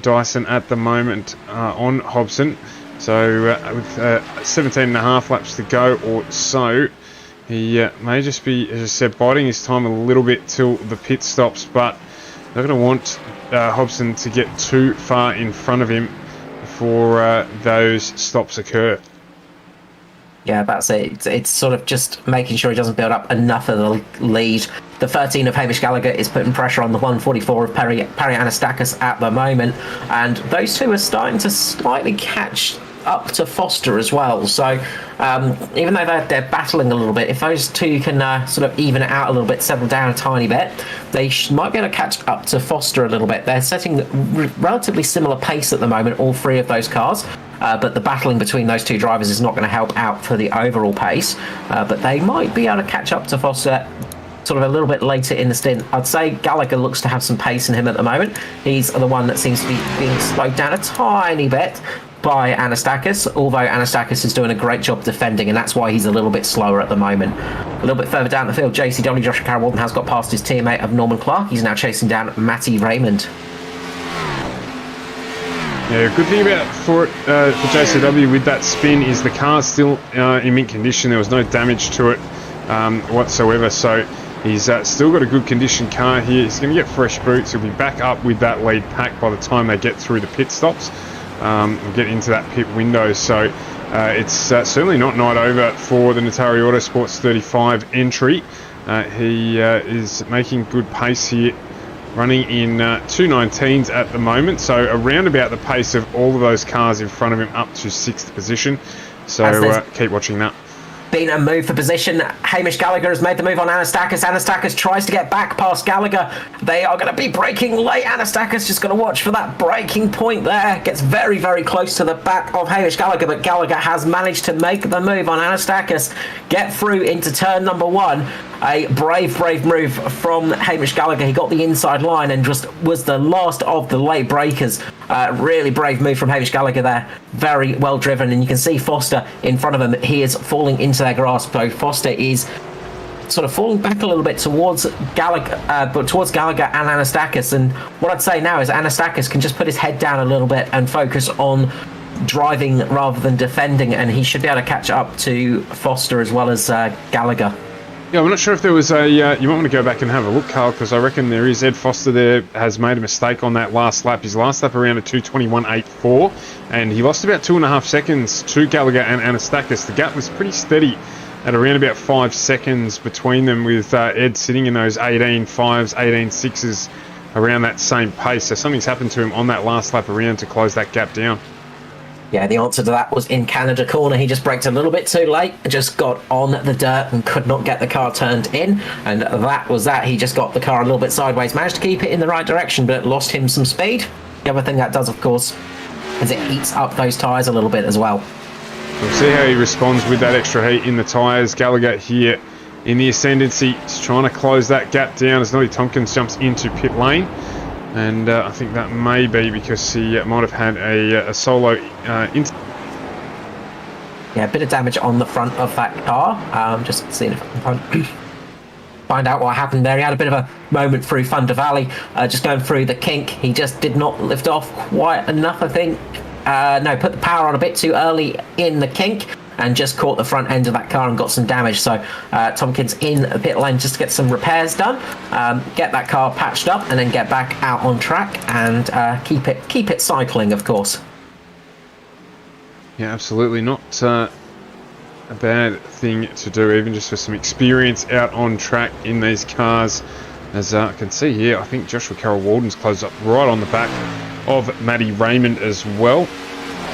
Dyson at the moment on Hobson. So with 17 and a half laps to go or so, he may just be, as I said, biding his time a little bit till the pit stops, but they're going to want Hobson to get too far in front of him before those stops occur. Yeah, that's it. It's sort of just making sure he doesn't build up enough of the lead. The 13 of Hamish Gallagher is putting pressure on the 144 of Perry Anastakis at the moment, and those two are starting to slightly catch up to Foster as well. So even though they're battling a little bit, if those two can sort of even it out a little bit, settle down a tiny bit, they might be able to catch up to Foster a little bit. They're setting relatively similar pace at the moment, all three of those cars. But the battling between those two drivers is not going to help out for the overall pace. But they might be able to catch up to Foster sort of a little bit later in the stint. I'd say Gallagher looks to have some pace in him at the moment. He's the one that seems to be being slowed down a tiny bit by Anastakis, although Anastakis is doing a great job defending, and that's why he's a little bit slower at the moment. A little bit further down the field, JCW, Joshua Carroll Walden, has got past his teammate of Norman Clark. He's now chasing down Matty Raymond. Yeah, good thing about for JCW with that spin is the car's still in mint condition. There was no damage to it whatsoever, so he's still got a good condition car here. He's going to get fresh boots. He'll be back up with that lead pack by the time they get through the pit stops. We'll get into that pit window, so it's certainly not night over for the Natari Autosports 35 entry. He is making good pace here, running in 2:19s at the moment, so around about the pace of all of those cars in front of him up to 6th position. So keep watching that. Been a move for position. Hamish Gallagher has made the move on Anastakis. Anastakis tries to get back past Gallagher. They are going to be braking late. Anastakis just going to watch for that braking point there. Gets very, very close to the back of Hamish Gallagher, but Gallagher has managed to make the move on Anastakis. Get through into turn number 1. A brave move from Hamish Gallagher. He got the inside line and just was the last of the late breakers. Really brave move from Hamish Gallagher there. Very well driven, and you can see Foster in front of him. He is falling into their grasp. So Foster is sort of falling back a little bit towards Gallagher, and Anastakis. And what I'd say now is Anastakis can just put his head down a little bit and focus on driving rather than defending, and he should be able to catch up to Foster as well as Gallagher. Yeah, I'm not sure if there was a... you might want to go back and have a look, Carl, because I reckon there is. Ed Foster there has made a mistake on that last lap. His last lap around a 2:21.84, and he lost about 2.5 seconds to Gallagher and Anastakis. The gap was pretty steady at around about 5 seconds between them, with Ed sitting in those 18.5s, 18.6s around that same pace. So something's happened to him on that last lap around to close that gap down. Yeah, the answer to that was in Canada corner. He just braked a little bit too late, just got on the dirt and could not get the car turned in. And that was that. He just got the car a little bit sideways, managed to keep it in the right direction, but it lost him some speed. The other thing that does, of course, is it heats up those tyres a little bit as well. We'll see how he responds with that extra heat in the tyres. Gallagher here in the ascendancy. He's trying to close that gap down as Noddy Tompkins jumps into pit lane. And I think that may be because he might have had a solo... Yeah, a bit of damage on the front of that car. Just seeing if I can find out what happened there. He had a bit of a moment through Thunder Valley, just going through the kink. He just did not lift off quite enough, I think. No, put the power on a bit too early in the kink and just caught the front end of that car and got some damage. So Tompkins in the pit lane just to get some repairs done, get that car patched up, and then get back out on track and keep it cycling, of course. Yeah, absolutely not a bad thing to do, even just for some experience out on track in these cars. As I can see here, I think Joshua Carroll-Walden's closed up right on the back of Matty Raymond as well.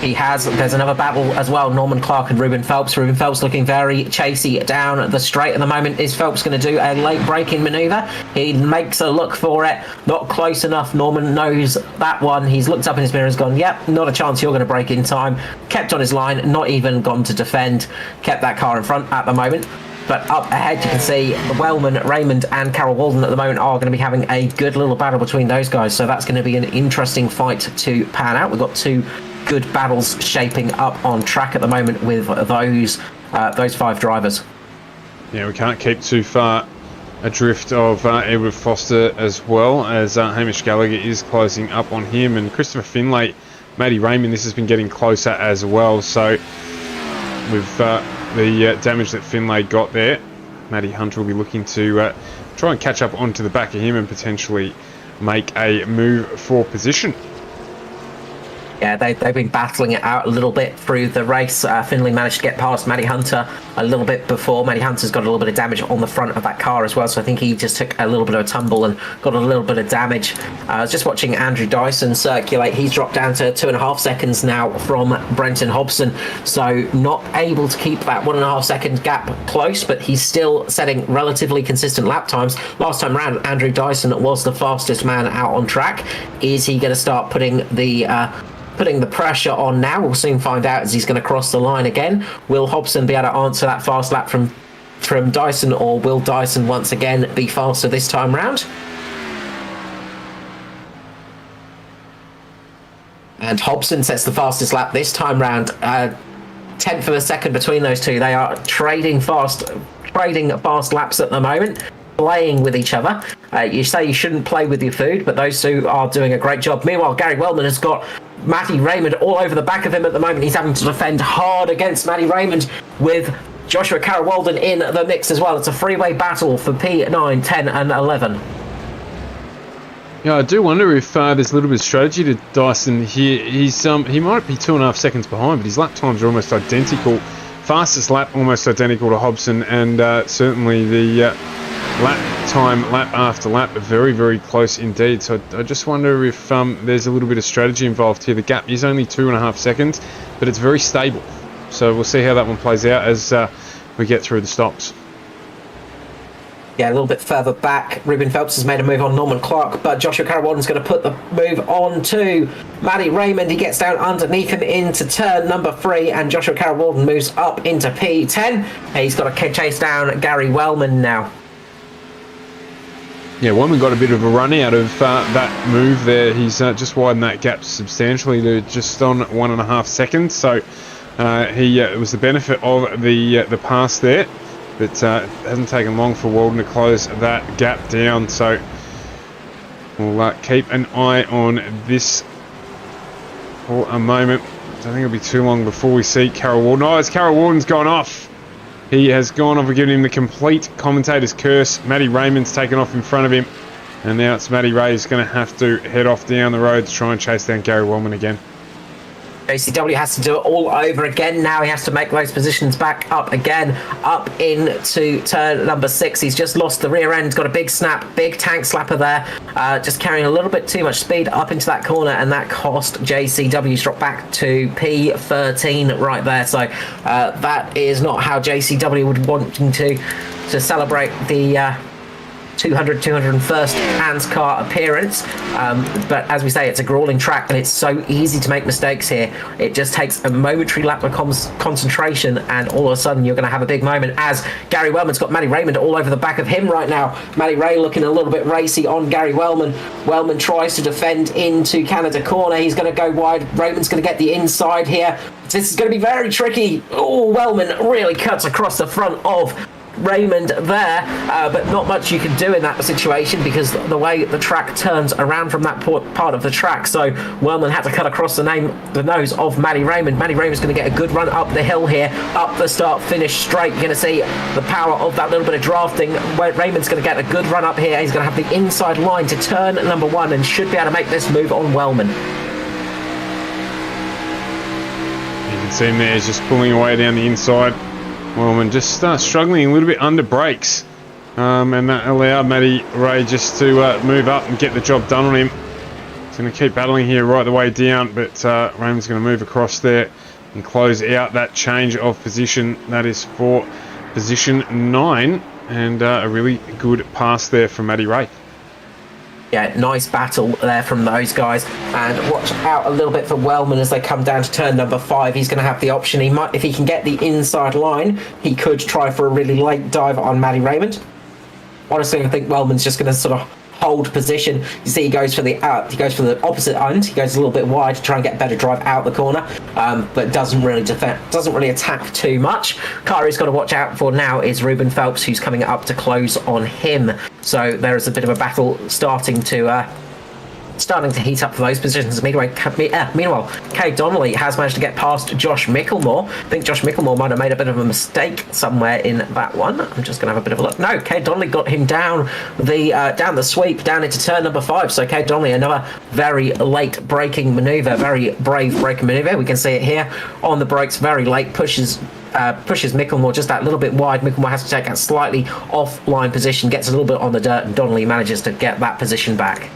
He has. There's another battle as well. Norman Clark and Ruben Phelps. Ruben Phelps looking very chasey down the straight at the moment. Is Phelps going to do a late braking manoeuvre? He makes a look for it. Not close enough. Norman knows that one. He's looked up in his mirror and has gone, yep, not a chance you're going to break in time. Kept on his line. Not even gone to defend. Kept that car in front at the moment. But up ahead, you can see Wellman, Raymond and Carroll-Walden at the moment are going to be having a good little battle between those guys. So that's going to be an interesting fight to pan out. We've got two good battles shaping up on track at the moment with those 5 drivers. Yeah, we can't keep too far adrift of Edward Foster, as well as Hamish Gallagher is closing up on him, and Christopher Finlay, Matty Raymond, this has been getting closer as well. So with the damage that Finlay got there, Matty Hunter will be looking to try and catch up onto the back of him and potentially make a move for position. Yeah, they've been battling it out a little bit through the race. Finlay managed to get past Matty Hunter a little bit before. Matty Hunter's got a little bit of damage on the front of that car as well, so I think he just took a little bit of a tumble and got a little bit of damage. I was just watching Andrew Dyson circulate. He's dropped down to 2.5 seconds now from Brenton Hobson, so not able to keep that 1.5 second gap close, but he's still setting relatively consistent lap times. Last time round, Andrew Dyson was the fastest man out on track. Is he going to start putting the pressure on now? We'll soon find out as he's going to cross the line again. Will Hobson be able to answer that fast lap from Dyson, or will Dyson once again be faster this time round? And Hobson sets the fastest lap this time round. 10th of a second between those two. They are trading fast laps at the moment, playing with each other. You say you shouldn't play with your food, but those two are doing a great job. Meanwhile, Gary Wellman has got Matty Raymond all over the back of him at the moment. He's having to defend hard against Matty Raymond with Joshua Carroll-Walden in the mix as well. It's a freeway battle for P9, 10 and 11. Yeah, I do wonder if there's a little bit of strategy to Dyson here. He might be 2.5 seconds behind, but his lap times are almost identical. Fastest lap almost identical to Hobson, and certainly the lap after lap very, very close indeed. So I just wonder if there's a little bit of strategy involved here. The gap is only 2.5 seconds, but it's very stable. So we'll see how that one plays out as we get through the stops. Yeah, a little bit further back, Ruben Phelps has made a move on Norman Clark, but Joshua Carroll-Walden's going to put the move on to Matty Raymond. He gets down underneath him into turn number 3, and Joshua Carroll-Walden moves up into P10. He's got to chase down Gary Wellman now. Yeah, Wellman got a bit of a run out of that move there. He's just widened that gap substantially to just on 1.5 seconds. So it was the benefit of the pass there. But it hasn't taken long for Walden to close that gap down. So we'll keep an eye on this for a moment. I don't think it'll be too long before we see Carroll-Walden. Oh, it's Carroll-Walden's gone off. He has gone off and given him the complete commentator's curse. Matty Raymond's taken off in front of him. And now it's Matty Ray who's going to have to head off down the road to try and chase down Gary Wellman again. JCW has to do it all over again now. He has to make those positions back up again, up into turn number 6. He's just lost the rear end, got a big snap, big tank slapper there, just carrying a little bit too much speed up into that corner, and that cost JCW. Drop back to P13 right there. So that is not how JCW would want to celebrate the 201st ANZCAR appearance, but as we say, it's a grueling track and it's so easy to make mistakes here. It just takes a momentary lap of concentration and all of a sudden you're going to have a big moment, as Gary Wellman's got Matty Raymond all over the back of him right now. Matty Ray looking a little bit racy on Gary Wellman. Wellman tries to defend into Canada corner. He's going to go wide. Raymond's going to get the inside here. This is going to be very tricky. Oh, Wellman really cuts across the front of Raymond there, but not much you can do in that situation because the way the track turns around from that part of the track. So Wellman had to cut across the nose of Matty Raymond. Matty Raymond's going to get a good run up the hill here, up the start finish straight. You're going to see the power of that little bit of drafting. Raymond's going to get a good run up here. He's going to have the inside line to turn number 1 and should be able to make this move on Wellman. You can see him there, he's just pulling away down the inside. Wellman just struggling a little bit under brakes. and that allowed Matty Ray just to move up and get the job done on him. He's going to keep battling here right the way down, but Raymond's going to move across there and close out that change of position. That is for position 9, and a really good pass there from Matty Ray. Yeah, nice battle there from those guys. And watch out a little bit for Wellman as they come down to turn number 5. He's going to have the option. He might, if he can get the inside line, he could try for a really late dive on Matty Raymond. Honestly, I think Wellman's just going to sort of hold position. You see, he goes for the opposite end. He goes a little bit wide to try and get a better drive out the corner, but doesn't really attack too much. Car he's got to watch out for now is Ruben Phelps, who's coming up to close on him. So there is a bit of a battle starting to heat up for those positions. Meanwhile, Kay Donnelly has managed to get past Josh Micklemore. I think Josh Micklemore might have made a bit of a mistake somewhere in that one. I'm just going to have a bit of a look. No, Kay Donnelly got him down the sweep, down into turn number 5. So Kay Donnelly, another very late braking manoeuvre, very brave braking manoeuvre. We can see it here on the brakes, very late, pushes Micklemore just that little bit wide. Micklemore has to take a slightly offline position, gets a little bit on the dirt, and Donnelly manages to get that position back.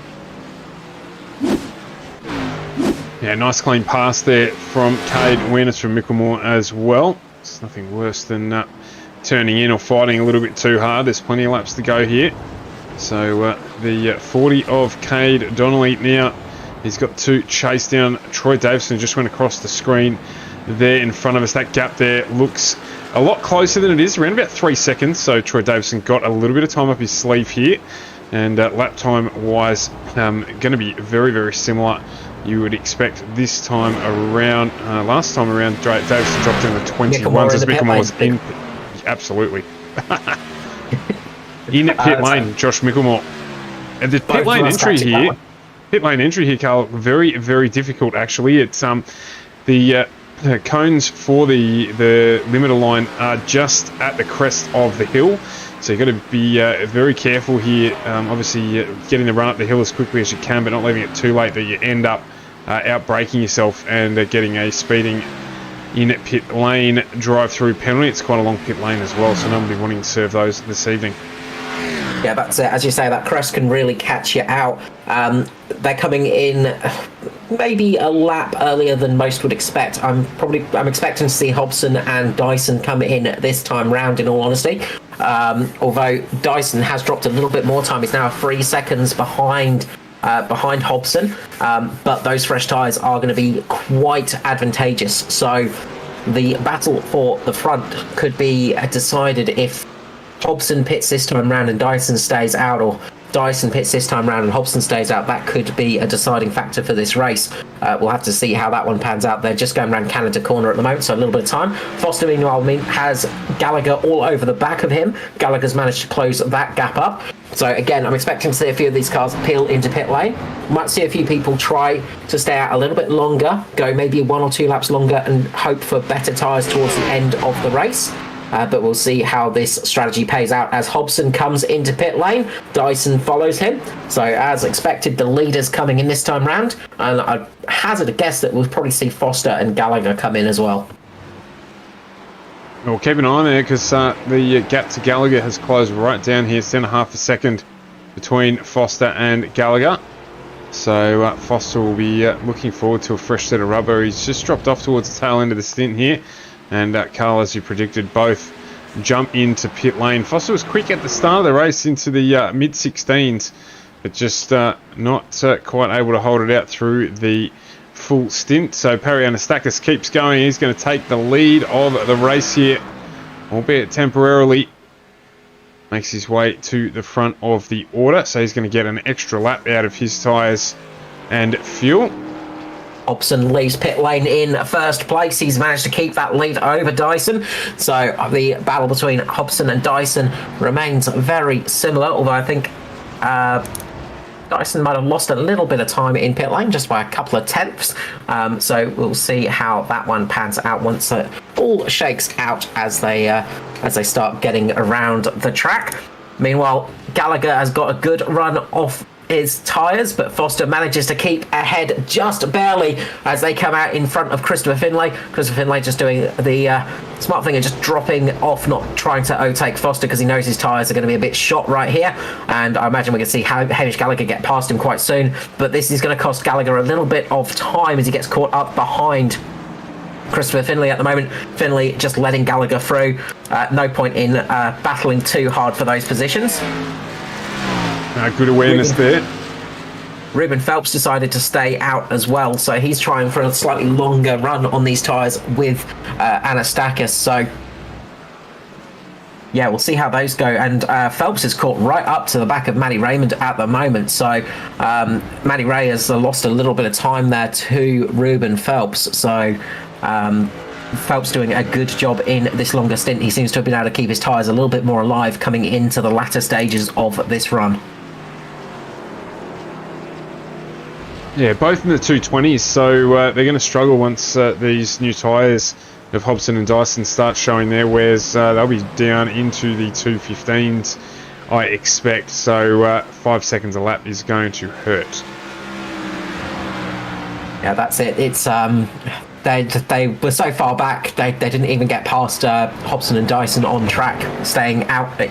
Yeah, nice clean pass there from Cade. Awareness from Micklemore as well. It's nothing worse than turning in or fighting a little bit too hard. There's plenty of laps to go here. So the 40 of Cade Donnelly now. He's got to chase down Troy Davison. Just went across the screen there in front of us. That gap there looks a lot closer than it is, around about 3 seconds. So Troy Davison got a little bit of time up his sleeve here. And lap time wise, going to be very, very similar. You would expect this time around. Last time around, Davison dropped in the 21s as Micklemore was in. Absolutely. In pit lane, Josh Micklemore. And the pit lane entry here, Carl, very, very difficult actually. It's the cones for the limiter line are just at the crest of the hill. So you've got to be very careful here. Obviously, getting the run up the hill as quickly as you can, but not leaving it too late that you end up out-braking yourself and getting a speeding in pit lane drive-through penalty. It's quite a long pit lane as well, so no one will be wanting to serve those this evening. Yeah, that's it. As you say, that crest can really catch you out. They're coming in maybe a lap earlier than most would expect. I'm expecting to see Hobson and Dyson come in this time round, in all honesty. Although Dyson has dropped a little bit more time. He's now 3 seconds behind Hobson, but those fresh tyres are going to be quite advantageous. So the battle for the front could be decided if Hobson pits this time round and Dyson stays out, or Dyson pits this time round and Hobson stays out. That could be a deciding factor for this race. We'll have to see how that one pans out. They're just going around Canada Corner at the moment, so a little bit of time. Foster, meanwhile, has Gallagher all over the back of him. Gallagher's managed to close that gap up. So again, I'm expecting to see a few of these cars peel into pit lane. Might see a few people try to stay out a little bit longer, go maybe 1 or 2 laps longer and hope for better tyres towards the end of the race. But we'll see how this strategy pays out as Hobson comes into pit lane. Dyson follows him. So as expected, the leaders coming in this time round. And I hazard a guess that we'll probably see Foster and Gallagher come in as well. Well, keep an eye on there because the gap to Gallagher has closed right down here. It's 10.5 a second between Foster and Gallagher. So Foster will be looking forward to a fresh set of rubber. He's just dropped off towards the tail end of the stint here. And Carl, as you predicted, both jump into pit lane. Foster was quick at the start of the race into the mid-16s, but just not quite able to hold it out through the full stint. So Perry Anastakis keeps going. He's going to take the lead of the race here, albeit temporarily. Makes his way to the front of the order, so he's going to get an extra lap out of his tyres and fuel. Hobson leaves pit lane in first place. He's managed to keep that lead over Dyson. So the battle between Hobson and Dyson remains very similar, although I think Dyson might have lost a little bit of time in pit lane, just by a couple of tenths. So we'll see how that one pans out once it all shakes out as they start getting around the track. Meanwhile, Gallagher has got a good run off his tyres, but Foster manages to keep ahead just barely as they come out in front of Christopher Finlay. Christopher Finlay just doing the smart thing and just dropping off, not trying to overtake Foster because he knows his tyres are going to be a bit shot right here. And I imagine we're going to see Hamish Gallagher get past him quite soon, but this is going to cost Gallagher a little bit of time as he gets caught up behind Christopher Finlay at the moment. Finlay just letting Gallagher through. No point in battling too hard for those positions. Good awareness there. Ruben Phelps decided to stay out as well, so he's trying for a slightly longer run on these tyres with Anastakis. So yeah, we'll see how those go. And Phelps is caught right up to the back of Matty Raymond at the moment. So Matty Ray has lost a little bit of time there to Ruben Phelps. So Phelps doing a good job in this longer stint. He seems to have been able to keep his tyres a little bit more alive coming into the latter stages of this run. Yeah, both in the 220s, so they're going to struggle once these new tyres of Hobson and Dyson start showing their wares. They'll be down into the 215s, I expect, so 5 seconds a lap is going to hurt. Yeah, that's it. It's they were so far back, they didn't even get past Hobson and Dyson on track, staying out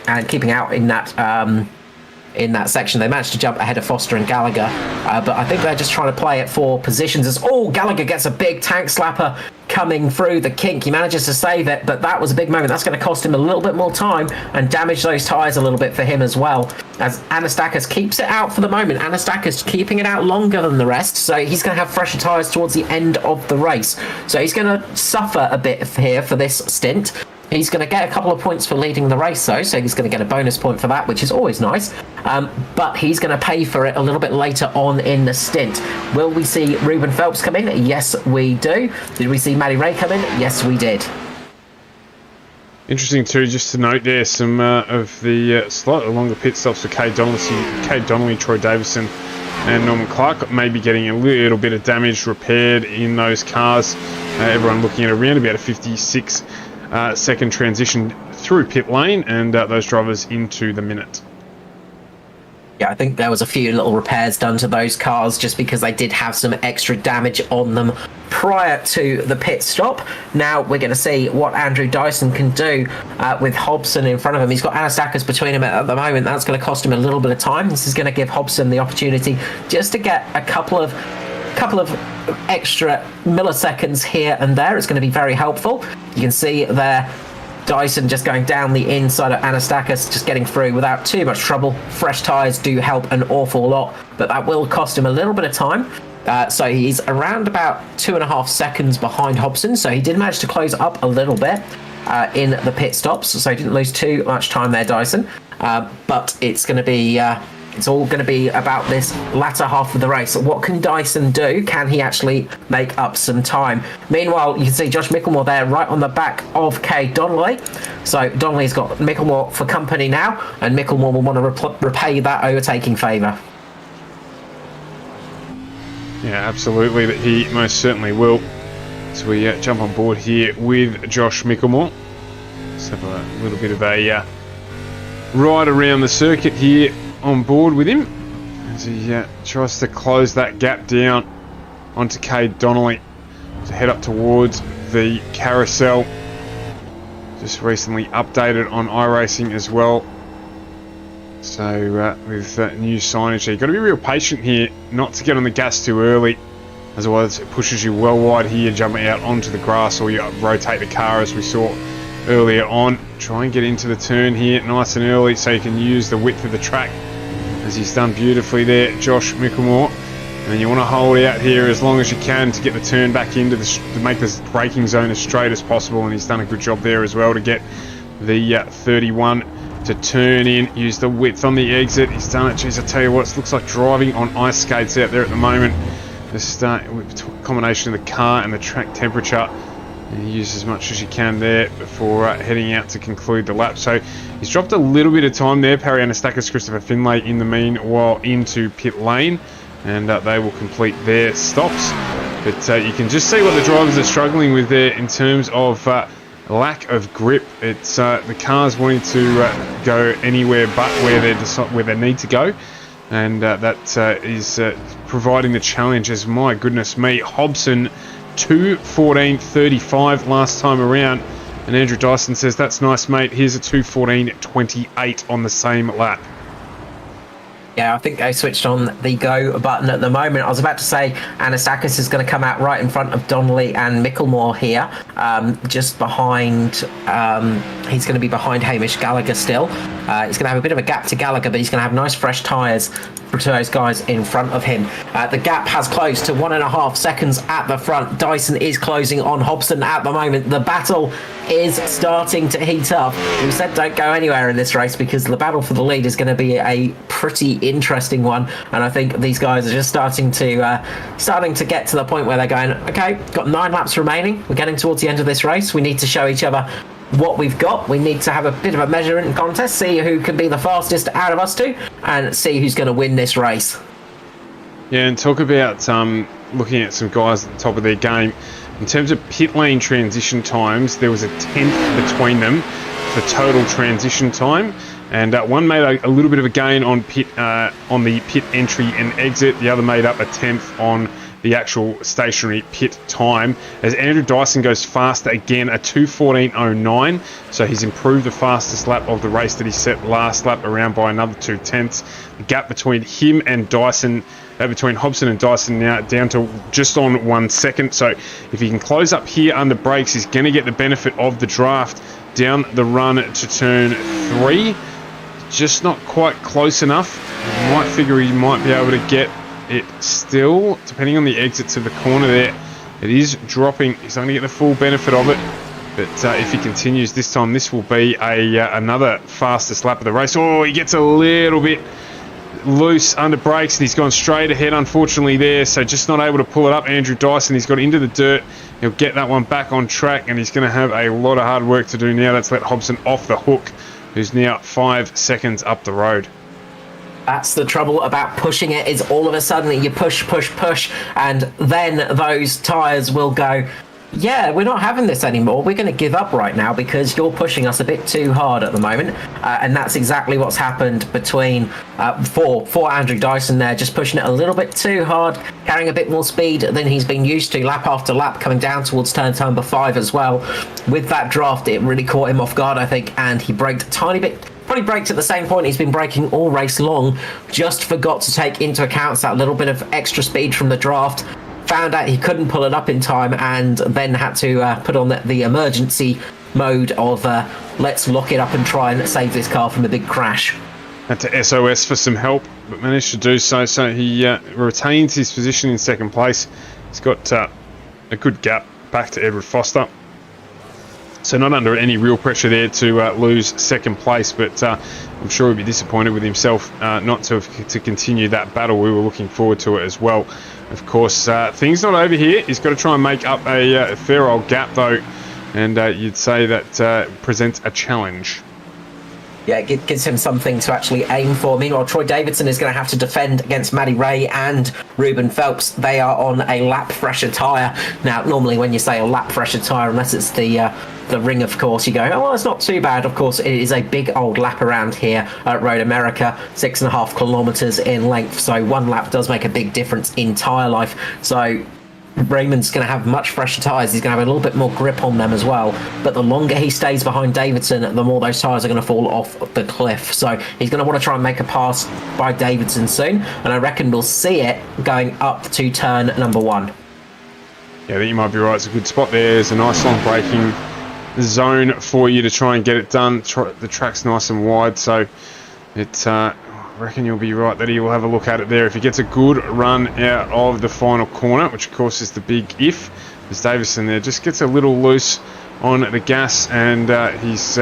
and keeping out in that section. They managed to jump ahead of Foster and Gallagher, but I think they're just trying to play it for positions as Gallagher gets a big tank slapper coming through the kink. He manages to save it, but that was a big moment. That's going to cost him a little bit more time and damage those tyres a little bit for him as well, as Anastakis keeps it out for the moment. Anastakis keeping it out longer than the rest, so he's going to have fresher tyres towards the end of the race. So he's going to suffer a bit here for this stint. He's going to get a couple of points for leading the race, though, so he's going to get a bonus point for that, which is always nice. But he's going to pay for it a little bit later on in the stint. Will we see Ruben Phelps come in? Yes, we do. Did we see Matty Ray come in? Yes, we did. Interesting too, just to note there, some of the slightly longer pit stops for Cade Donnelly, Troy Davison and Norman Clark may be getting a little bit of damage repaired in those cars. Everyone looking at around about a 56 second transition through pit lane, and those drivers into the minute. Yeah, I think there was a few little repairs done to those cars just because they did have some extra damage on them prior to the pit stop. Now we're going to see what Andrew Dyson can do with Hobson in front of him. He's got Anastakis between him at the moment. That's going to cost him a little bit of time. This is going to give Hobson the opportunity just to get a couple of extra milliseconds here and there. It's going to be very helpful. You can see there Dyson just going down the inside of Anastakis, just getting through without too much trouble. Fresh tyres do help an awful lot, but that will cost him a little bit of time. So he's around about 2.5 seconds behind Hobson, so he did manage to close up a little bit in the pit stops, so he didn't lose too much time there, Dyson. But it's going to be it's all going to be about this latter half of the race. What can Dyson do? Can he actually make up some time? Meanwhile, you can see Josh Micklemore there right on the back of Cade Donnelly. So Donnelly's got Micklemore for company now, and Micklemore will want to repay that overtaking favour. Yeah, absolutely, that he most certainly will. So we jump on board here with Josh Micklemore. Let's have a little bit of a ride around the circuit here on board with him as he tries to close that gap down onto Cade Donnelly to head up towards the carousel. Just recently updated on iRacing as well, so with new signage there, you've got to be real patient here not to get on the gas too early, otherwise it pushes you well wide here, jumping out onto the grass, or you rotate the car as we saw earlier on. Try and get into the turn here nice and early so you can use the width of the track, as he's done beautifully there, Josh Micklemore. And you want to hold out here as long as you can to get the turn back into to make this braking zone as straight as possible, and he's done a good job there as well to get the 31 to turn in, use the width on the exit. He's done it. Jeez, I tell you what, it looks like driving on ice skates out there at the moment. Just with a combination of the car and the track temperature, and you use as much as you can there before heading out to conclude the lap. So he's dropped a little bit of time there. Perry Anastakis, Christopher Finlay in the meanwhile into pit lane, and they will complete their stops. But you can just see what the drivers are struggling with there in terms of lack of grip. It's the cars wanting to go anywhere but where they need to go, and that is providing the challenge. As my goodness me, Hobson 2:14.35 last time around, and Andrew Dyson says that's nice, mate. Here's a 2:14.28 on the same lap. Yeah, I think they switched on the go button at the moment. I was about to say Anastakis is going to come out right in front of Donnelly and Micklemore here, just behind. He's going to be behind Hamish Gallagher still. He's going to have a bit of a gap to Gallagher, but he's going to have nice fresh tyres to those guys in front of him. The gap has closed to 1.5 seconds at the front. Dyson is closing on Hobson at the moment. The battle is starting to heat up. We said don't go anywhere in this race because the battle for the lead is going to be a pretty interesting one, and I think these guys are just starting to get to the point where they're going, okay, got 9 laps remaining, we're getting towards the end of this race, we need to show each other what we've got, we need to have a bit of a measuring contest, see who can be the fastest out of us two, and see who's going to win this race. Yeah, and talk about looking at some guys at the top of their game. In terms of pit lane transition times, there was a 10th between them for total transition time, and one made a little bit of a gain on the pit entry and exit. The other made up a 10th on the actual stationary pit time, as Andrew Dyson goes faster again, a 2:14.09, so he's improved the fastest lap of the race that he set last lap around by another 2/10. The gap between him and Dyson, between Hobson and Dyson, now down to just on 1 second. So if he can close up here under brakes, he's going to get the benefit of the draft down the run to turn 3. Just not quite close enough. You might figure he might be able to get it still, depending on the exits of the corner there. It is dropping. He's only get the full benefit of it. But if he continues this time, this will be another fastest lap of the race. Oh, he gets a little bit loose under brakes, and he's gone straight ahead, unfortunately, there. So just not able to pull it up. Andrew Dyson, he's got into the dirt. He'll get that one back on track, and he's going to have a lot of hard work to do now. That's let Hobson off the hook, who's now 5 seconds up the road. That's the trouble about pushing it, is all of a sudden you push, and then those tyres will go, yeah, we're not having this anymore. We're going to give up right now because you're pushing us a bit too hard at the moment. And that's exactly what's happened between for Andrew Dyson there, just pushing it a little bit too hard, carrying a bit more speed than he's been used to lap after lap, coming down towards turn number 5 as well. With that draft, it really caught him off guard, I think, and he braked a tiny bit. Probably braked at the same point he's been braking all race long, just forgot to take into account that little bit of extra speed from the draft, found out he couldn't pull it up in time, and then had to put on the emergency mode of let's lock it up and try and save this car from a big crash. Had to SOS for some help, but managed to do so. So he retains his position in second place. He's got a good gap back to Edward Foster. So not under any real pressure there to lose second place, but I'm sure he'll be disappointed with himself not to continue that battle. We were looking forward to it as well. Of course, things not over here. He's got to try and make up a fair old gap, though, and you'd say that presents a challenge. Yeah, it gives him something to actually aim for. Meanwhile, Troy Davidson is going to have to defend against Matty Ray and Ruben Phelps. They are on a lap fresher tyre. Now, normally when you say a lap fresher tyre, unless it's the ring, of course, you go, oh, well, it's not too bad. Of course, it is a big old lap around here at Road America, 6.5 kilometres in length. So 1 lap does make a big difference in tyre life. So Raymond's going to have much fresher tyres. He's going to have a little bit more grip on them as well. But the longer he stays behind Davidson, the more those tyres are going to fall off the cliff. So he's going to want to try and make a pass by Davidson soon. And I reckon we'll see it going up to turn number 1. Yeah, I think you might be right. It's a good spot there. There's a nice long braking zone for you to try and get it done. The track's nice and wide, so it's I reckon you'll be right that he will have a look at it there. If he gets a good run out of the final corner, which of course is the big if, as Davison there just gets a little loose on the gas, and he's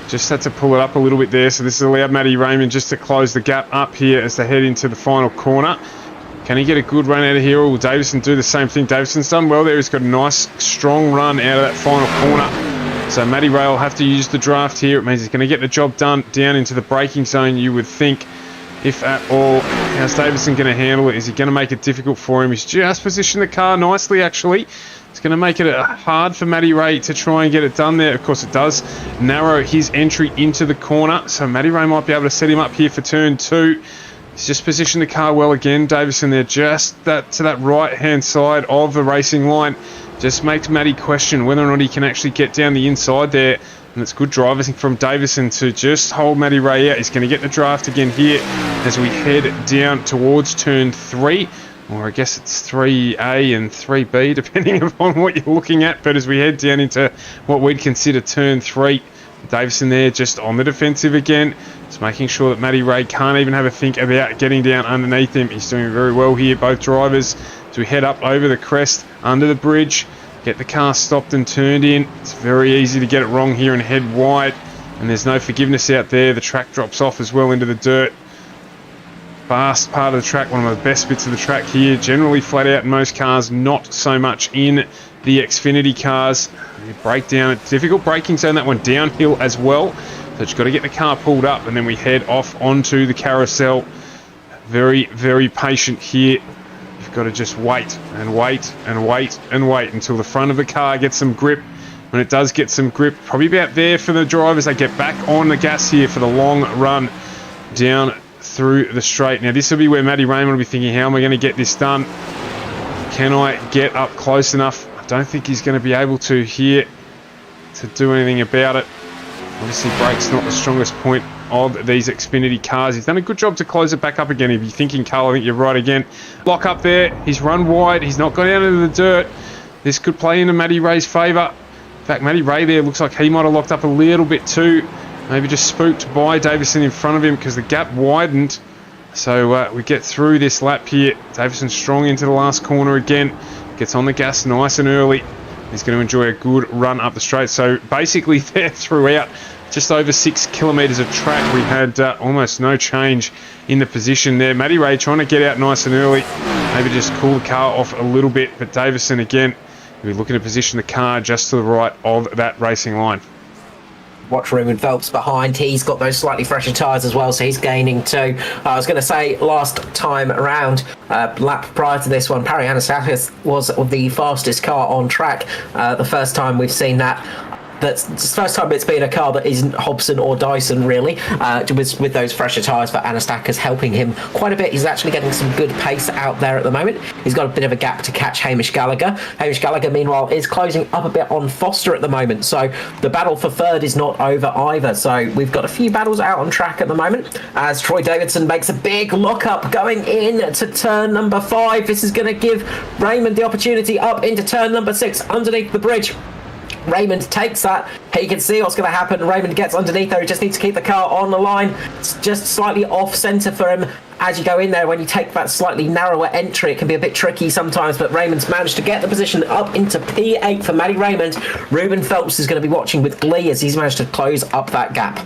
just had to pull it up a little bit there. So this has allowed Matty Raymond just to close the gap up here as they head into the final corner. Can he get a good run out of here, or will Davison do the same thing? Davison's done well there. He's got a nice strong run out of that final corner. So Matty Ray will have to use the draft here. It means he's going to get the job done down into the braking zone, you would think, if at all. How's Davison going to handle it? Is he going to make it difficult for him? He's just positioned the car nicely, actually. It's going to make it hard for Matty Ray to try and get it done there. Of course, it does narrow his entry into the corner. So Matty Ray might be able to set him up here for turn 2. He's just positioned the car well again. Davison there, just to that right-hand side of the racing line. Just makes Matty question whether or not he can actually get down the inside there. And it's good driving from Davison to just hold Matty Ray out. He's going to get the draft again here as we head down towards turn 3. Or I guess it's 3A and 3B, depending upon what you're looking at. But as we head down into what we'd consider turn 3, Davison there just on the defensive again. Just making sure that Matty Ray can't even have a think about getting down underneath him. He's doing very well here, both drivers. As we head up over the crest, under the bridge, get the car stopped and turned in. It's very easy to get it wrong here and head wide. And there's no forgiveness out there. The track drops off as well into the dirt. Fast part of the track, one of the best bits of the track here. Generally flat out in most cars, not so much in the Xfinity cars. You break down, difficult braking zone, that one downhill as well. So you've got to get the car pulled up and then we head off onto the carousel. Very, very patient here. You've got to just wait and wait and wait and wait until the front of the car gets some grip. When it does get some grip, probably about there for the drivers, they get back on the gas here for the long run down through the straight. Now this will be where Matty Raymond will be thinking, how am I going to get this done? Can I get up close enough? I don't think he's going to be able to here to do anything about it. Obviously brake's not the strongest point of these Xfinity cars. He's done a good job to close it back up again. If you're thinking, Carl, I think you're right again. Lock up there. He's run wide. He's not gone out into the dirt. This could play into Matty Ray's favour. In fact, Matty Ray there looks like he might have locked up a little bit too. Maybe just spooked by Davison in front of him because the gap widened. So we get through this lap here. Davison strong into the last corner again. Gets on the gas nice and early. He's going to enjoy a good run up the straight. So basically there throughout just over 6 kilometres of track, we had almost no change in the position there. Matty Ray trying to get out nice and early. Maybe just cool the car off a little bit. But Davison again, we're looking to position the car just to the right of that racing line. Watch Ruben Phelps behind. He's got those slightly fresher tyres as well, so he's gaining too. I was going to say last time around, lap prior to this one, Parry Anastakis was the fastest car on track. The first time we've seen that. That's the first time it's been a car that isn't Hobson or Dyson, really, with those fresher tyres, but Anastakis helping him quite a bit. He's actually getting some good pace out there at the moment. He's got a bit of a gap to catch Hamish Gallagher. Hamish Gallagher, meanwhile, is closing up a bit on Foster at the moment, so the battle for third is not over either. So we've got a few battles out on track at the moment, as Troy Davidson makes a big lock-up going in to turn number 5. This is going to give Raymond the opportunity up into turn number 6 underneath the bridge. Raymond takes that. He can see what's going to happen. Raymond gets underneath there. He just needs to keep the car on the line. It's just slightly off centre for him. As you go in there, when you take that slightly narrower entry, it can be a bit tricky sometimes, but Raymond's managed to get the position up into P8 for Matty Raymond. Ruben Phelps is going to be watching with glee as he's managed to close up that gap.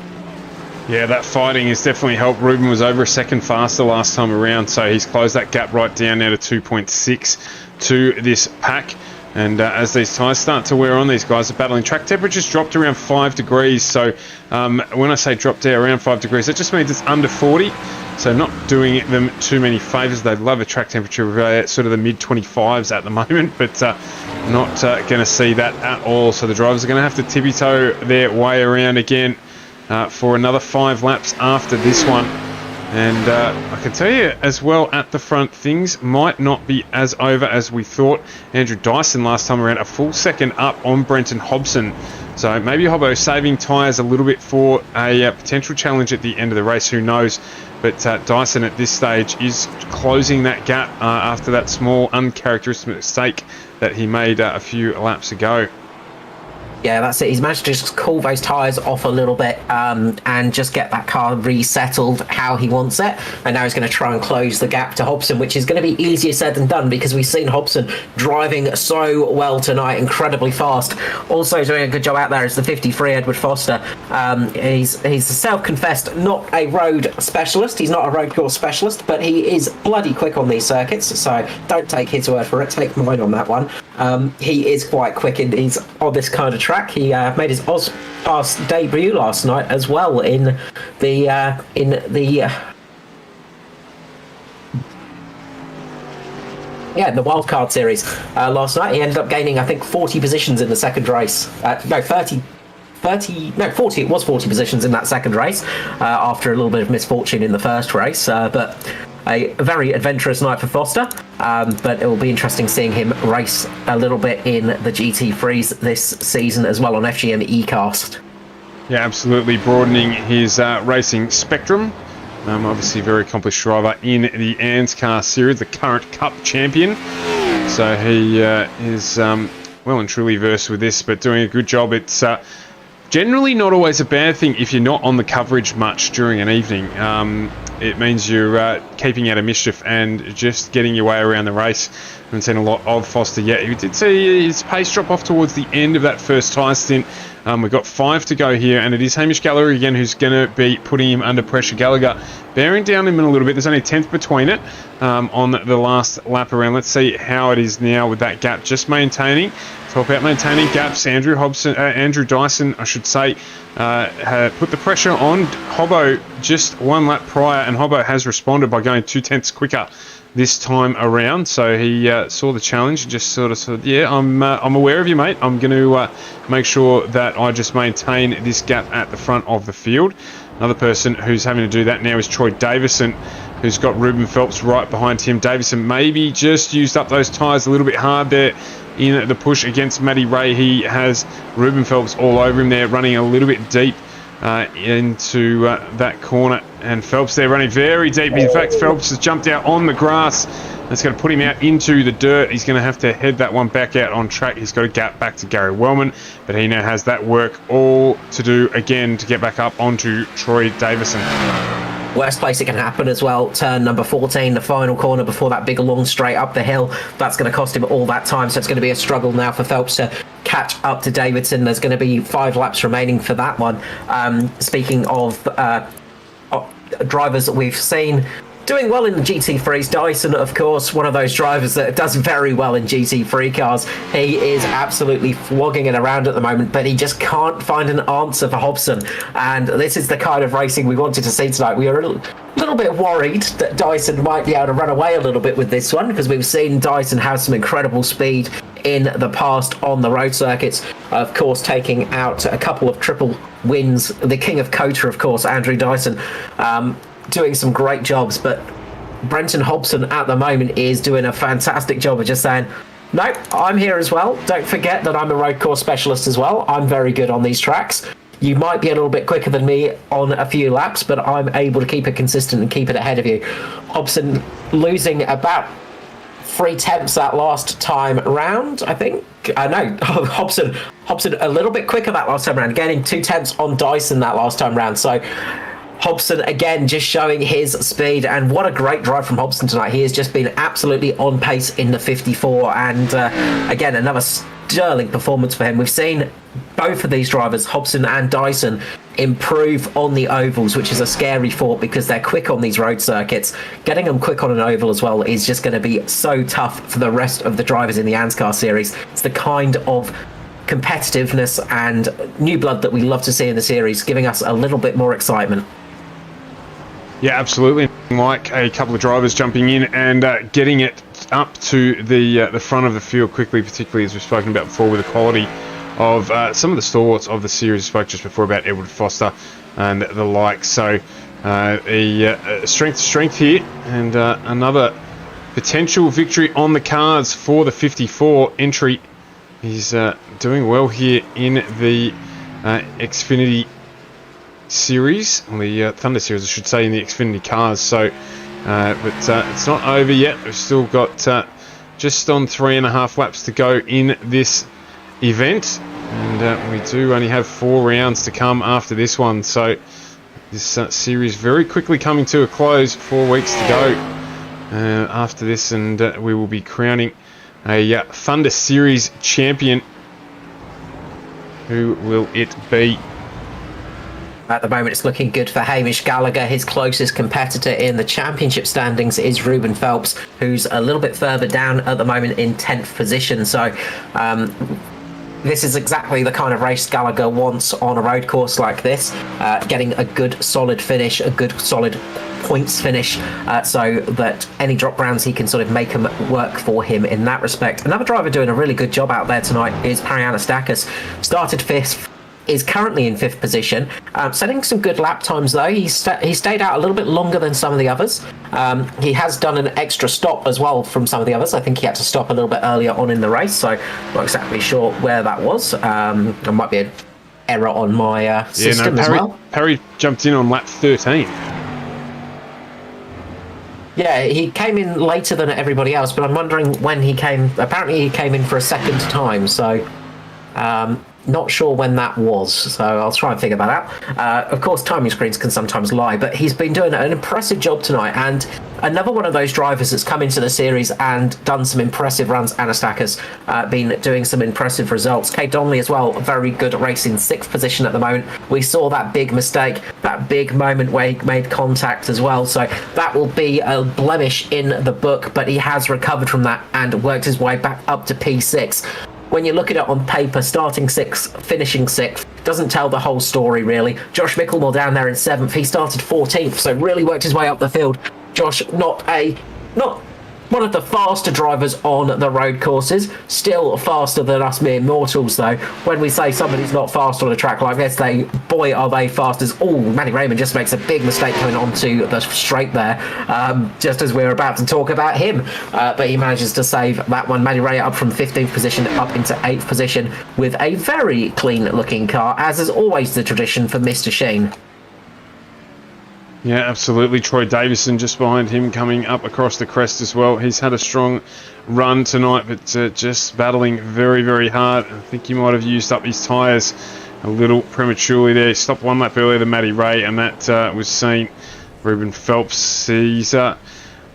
Yeah, that fighting has definitely helped. Ruben was over a second faster last time around, so he's closed that gap right down now to 2.6 to this pack. And as these tyres start to wear on, these guys are battling. Track temperature's dropped around 5 degrees. So when I say dropped down around 5 degrees, that just means it's under 40. So not doing them too many favours. They'd love a track temperature of sort of the mid-25s at the moment, but not going to see that at all. So the drivers are going to have to tippy-toe their way around again for another 5 laps after this one. And I can tell you as well at the front, things might not be as over as we thought. Andrew Dyson last time around, a full second up on Brenton Hobson. So maybe Hobbo saving tyres a little bit for a potential challenge at the end of the race, who knows. But Dyson at this stage is closing that gap after that small uncharacteristic mistake that he made a few laps ago. Yeah, that's it. He's managed to just cool those tyres off a little bit and just get that car resettled how he wants it. And now he's going to try and close the gap to Hobson, which is going to be easier said than done because we've seen Hobson driving so well tonight, incredibly fast. Also doing a good job out there is the 53 Edward Foster. He's a self-confessed not a road specialist. He's not a road course specialist, but he is bloody quick on these circuits. So don't take his word for it. Take mine on that one. He is quite quick and he's on this kind of track. He made his Ozpass debut last night as well in the wildcard series last night. He ended up gaining, I think, 40 positions in the second race. No, 30 40, it was 40 positions in that second race after a little bit of misfortune in the first race, but a very adventurous night for Foster, but it will be interesting seeing him race a little bit in the GT3s this season as well on FGM eCast. Yeah, absolutely broadening his racing spectrum. Obviously, very accomplished driver in the ANZCAR series, the current Cup champion. So he is well and truly versed with this, but doing a good job. It's generally not always a bad thing if you're not on the coverage much during an evening. It means you're keeping out of mischief and just getting your way around the race. I haven't seen a lot of Foster yet. You did see his pace drop off towards the end of that first tyre stint. We've got 5 to go here, and it is Hamish Gallagher again who's going to be putting him under pressure. Gallagher bearing down him in a little bit. There's only a tenth between it on the last lap around. Let's see how it is now with that gap. Just maintaining. Top out maintaining gaps. Andrew Dyson, I should say, put the pressure on Hobbo just 1 lap prior, and Hobbo has responded by going 2 tenths quicker this time around. So he saw the challenge and just sort of said, yeah, I'm aware of you, mate. I'm going to make sure that I just maintain this gap at the front of the field. Another person who's having to do that now is Troy Davison, who's got Ruben Phelps right behind him. Davison maybe just used up those tyres a little bit hard there in the push against Matty Ray. He has Ruben Phelps all over him there, running a little bit deep into that corner, and Phelps there running very deep. In fact, Phelps has jumped out on the grass. That's going to put him out into the dirt. He's going to have to head that one back out on track. He's got a gap back to Gary Wellman, but he now has that work all to do again to get back up onto Troy Davison. Worst place it can happen as well. Turn number 14, the final corner before that big long straight up the hill. That's going to cost him all that time, so it's going to be a struggle now for Phelps to catch up to Davidson. There's going to be 5 laps remaining for that one. Speaking of drivers that we've seen doing well in the GT3s, Dyson, of course, one of those drivers that does very well in GT3 cars. He is absolutely flogging it around at the moment, but he just can't find an answer for Hobson. And this is the kind of racing we wanted to see tonight. We were a little bit worried that Dyson might be able to run away a little bit with this one, because we've seen Dyson have some incredible speed in the past on the road circuits, of course taking out a couple of triple wins. The king of Kota, of course, Andrew Dyson, doing some great jobs, but Brenton Hobson at the moment is doing a fantastic job of just saying, nope, I'm here as well. Don't forget that I'm a road course specialist as well. I'm very good on these tracks. You might be a little bit quicker than me on a few laps, but I'm able to keep it consistent and keep it ahead of you. Hobson losing about 3 tenths that last time round, I think. No, Hobson a little bit quicker that last time round, getting 2 tenths on Dyson that last time round. So Hobson again just showing his speed, and what a great drive from Hobson tonight. He has just been absolutely on pace in the 54, and again another sterling performance for him. We've seen both of these drivers, Hobson and Dyson, improve on the ovals, which is a scary thought because they're quick on these road circuits. Getting them quick on an oval as well is just going to be so tough for the rest of the drivers in the ANZCAR series. It's the kind of competitiveness and new blood that we love to see in the series, giving us a little bit more excitement. Yeah, absolutely. Like a couple of drivers jumping in and getting it up to the front of the field quickly, particularly as we've spoken about before with the quality of some of the stalwarts of the series. We spoke just before about Edward Foster and the like. So a strength to strength here, and another potential victory on the cards for the 54 entry. He's doing well here in the Xfinity series, or the Thunder series I should say, in the Xfinity cars. So but it's not over yet. We've still got just on 3.5 laps to go in this event, and we do only have 4 rounds to come after this one. So this series very quickly coming to a close. 4 weeks to go after this, and we will be crowning a Thunder Series champion. Who will it be? At the moment, it's looking good for Hamish Gallagher. His closest competitor in the championship standings is Ruben Phelps, who's a little bit further down at the moment in 10th position. So this is exactly the kind of race Gallagher wants on a road course like this, getting a good solid finish, a good solid points finish, so that any drop rounds he can sort of make them work for him in that respect. Another driver doing a really good job out there tonight is Parianastakis. Started 5th is currently in 5th position, setting some good lap times though. He stayed out a little bit longer than some of the others. He has done an extra stop as well from some of the others. I think he had to stop a little bit earlier on in the race, so not exactly sure where that was. There might be an error on my system as well. Perry jumped in on lap 13. Yeah, he came in later than everybody else, but I'm wondering when he came. Apparently he came in for a second time, so not sure when that was. So I'll try and figure that out. Of course, timing screens can sometimes lie, but he's been doing an impressive job tonight, and another one of those drivers that's come into the series and done some impressive runs. ANZCAR's been doing some impressive results. Kay Donnelly as well, very good race in 6th position at the moment. We saw that big mistake, that big moment where he made contact as well, so that will be a blemish in the book, but he has recovered from that and worked his way back up to P6. When you look at it on paper, starting 6th, finishing 6th, doesn't tell the whole story, really. Josh Mickelmore down there in 7th. He started 14th, so really worked his way up the field. Josh, not one of the faster drivers on the road courses. Still faster than us mere mortals, though. When we say somebody's not fast on a track like this, boy, are they fast as... Oh, Matty Raymond just makes a big mistake coming onto the straight there, just as we're about to talk about him. But he manages to save that one. Matty Ray up from 15th position up into 8th position with a very clean-looking car, as is always the tradition for Mr. Sheen. Yeah, absolutely. Troy Davison just behind him, coming up across the crest as well. He's had a strong run tonight, but just battling very, very hard. I think he might have used up his tyres a little prematurely there. He stopped one lap earlier than Matty Ray, and that was seen. Ruben Phelps, he's had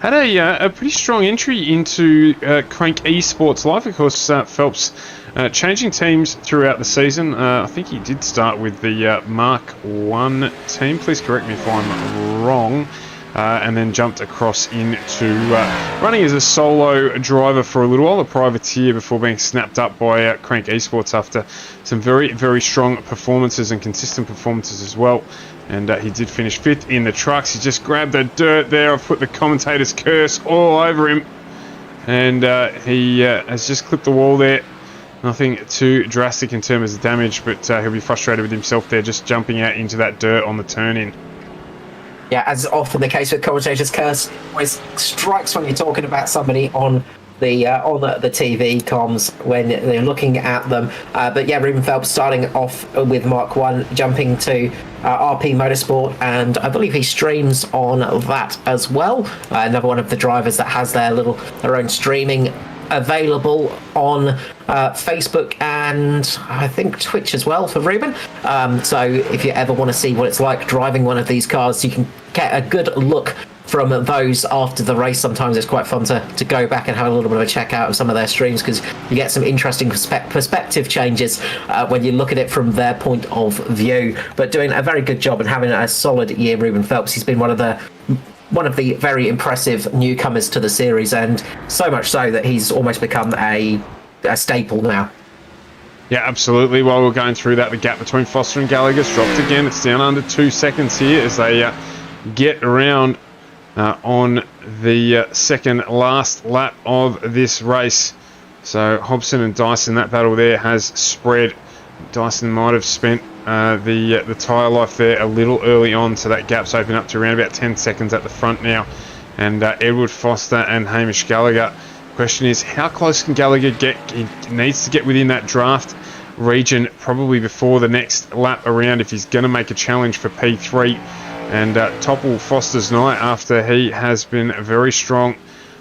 a pretty strong entry into Crank Esports Life. Of course, Phelps changing teams throughout the season. I think he did start with the Mark 1 team. Please correct me if I'm wrong. And then jumped across into running as a solo driver for a little while, a privateer, before being snapped up by Crank Esports after some very, very strong performances and consistent performances as well. And he did finish 5th in the trucks. He just grabbed the dirt there. I've put the commentator's curse all over him. And he has just clipped the wall there. Nothing too drastic in terms of damage, but he'll be frustrated with himself there, just jumping out into that dirt on the turn-in. Yeah, as often the case with commentators' curse, always strikes when you're talking about somebody on the TV comms when they're looking at them. But yeah, Ruben Phelps starting off with Mark 1, jumping to RP Motorsport, and I believe he streams on that as well. Another one of the drivers that has their own streaming available on Facebook and I think Twitch as well for Ruben. So if you ever want to see what it's like driving one of these cars, you can get a good look from those after the race. Sometimes it's quite fun to go back and have a little bit of a check out of some of their streams, because you get some interesting perspective changes when you look at it from their point of view. But doing a very good job and having a solid year, Ruben Phelps. He's been one of the very impressive newcomers to the series, and so much so that he's almost become a staple now. Yeah, absolutely. While we're going through that, the gap between Foster and Gallagher's dropped again. It's down under 2 seconds here as they get around on the second last lap of this race. So Hobson and Dyson, that battle there has spread. Dyson might have spent the tyre life there a little early on, so that gap's open up to around about 10 seconds at the front now. And Edward Foster and Hamish Gallagher. Question is, how close can Gallagher get? He needs to get within that draft region probably before the next lap around if he's going to make a challenge for P3 and topple Foster's night after he has been very strong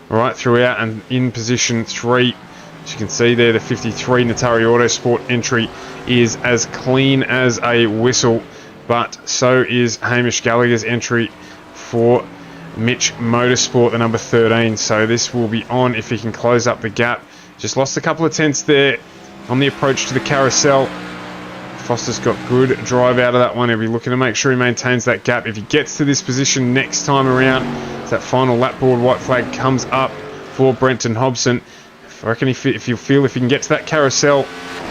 right throughout and in position 3. As you can see there, the 53 Natari Autosport entry is as clean as a whistle, but so is Hamish Gallagher's entry for Mitch Motorsport, the number 13. So this will be on if he can close up the gap. Just lost a couple of tenths there on the approach to the carousel. Foster's got good drive out of that one. He'll be looking to make sure he maintains that gap. If he gets to this position next time around, that final lap board white flag comes up for Brenton Hobson. I reckon if he can get to that carousel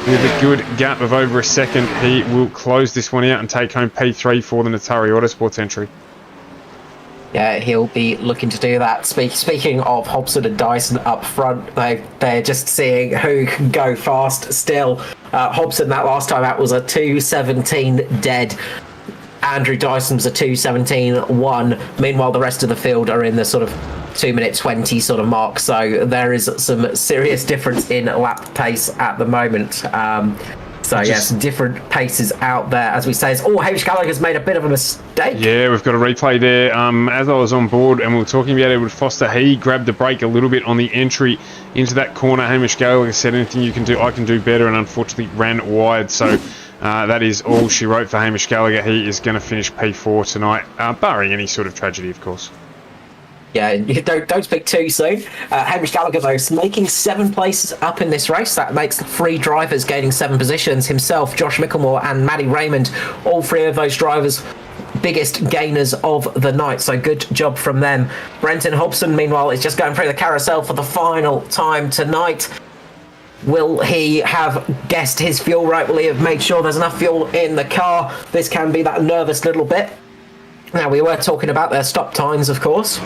with a good gap of over a second, he will close this one out and take home P3 for the Natari Autosports entry. Yeah, he'll be looking to do that. Speaking of Hobson and Dyson up front, they're just seeing who can go fast still. Hobson, that last time out, was a 2:17 dead. Andrew Dyson was a 2:17.1. Meanwhile, the rest of the field are in the sort of 2:20 sort of mark. So there is some serious difference in lap pace at the moment. So yes, different paces out there. As we say, Hamish Gallagher's made a bit of a mistake. Yeah, we've got a replay there. As I was on board and we were talking about Edward Foster, he grabbed the brake a little bit on the entry into that corner. Hamish Gallagher said, anything you can do, I can do better, and unfortunately ran wide. So that is all she wrote for Hamish Gallagher. He is going to finish P4 tonight, barring any sort of tragedy, of course. Yeah, don't speak too soon. Hamish Gallagher, though, is making 7 places up in this race. That makes 3 drivers gaining 7 positions. Himself, Josh Micklemore and Matty Raymond, all 3 of those drivers biggest gainers of the night. So good job from them. Brenton Hobson, meanwhile, is just going through the carousel for the final time tonight. Will he have guessed his fuel right? Will he have made sure there's enough fuel in the car? This can be that nervous little bit. Now, we were talking about their stop times, of course,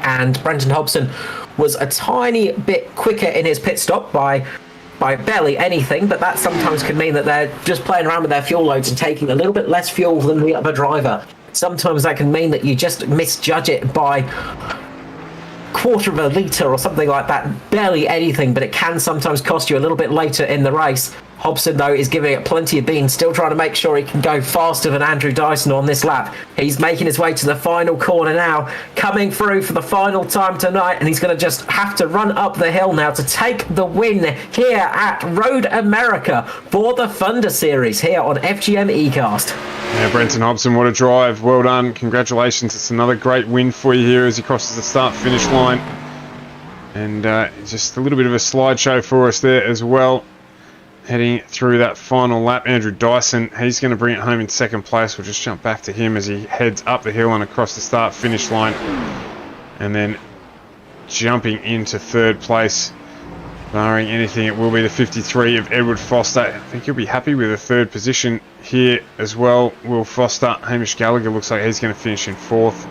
and Brenton Hobson was a tiny bit quicker in his pit stop by barely anything, but that sometimes can mean that they're just playing around with their fuel loads and taking a little bit less fuel than the other driver. Sometimes that can mean that you just misjudge it by quarter of a litre or something like that, barely anything, but it can sometimes cost you a little bit later in the race. Hobson, though, is giving it plenty of beans, still trying to make sure he can go faster than Andrew Dyson on this lap. He's making his way to the final corner now, coming through for the final time tonight, and he's going to just have to run up the hill now to take the win here at Road America for the Thunder Series here on FGM eCast. Yeah, Brenton Hobson, what a drive. Well done. Congratulations. It's another great win for you here as he crosses the start-finish line. And just a little bit of a slideshow for us there as well. Heading through that final lap, Andrew Dyson, he's going to bring it home in 2nd place. We'll just jump back to him as he heads up the hill and across the start-finish line. And then jumping into 3rd place. Barring anything, it will be the 53 of Edward Foster. I think he'll be happy with a 3rd position here as well. Will Foster. Hamish Gallagher looks like he's going to finish in 4th.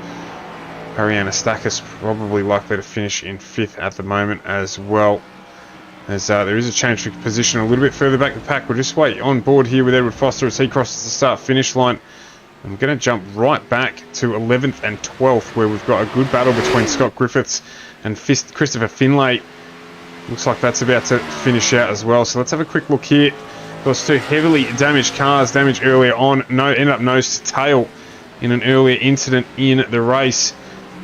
Ariana Stakis probably likely to finish in 5th at the moment as well. As there is a change of position a little bit further back the pack. We'll just wait on board here with Edward Foster as he crosses the start-finish line. I'm going to jump right back to 11th and 12th, where we've got a good battle between Scott Griffiths and Christopher Finlay. Looks like that's about to finish out as well. So let's have a quick look here. Those 2 heavily damaged cars, damaged earlier on, ended up nose to tail in an earlier incident in the race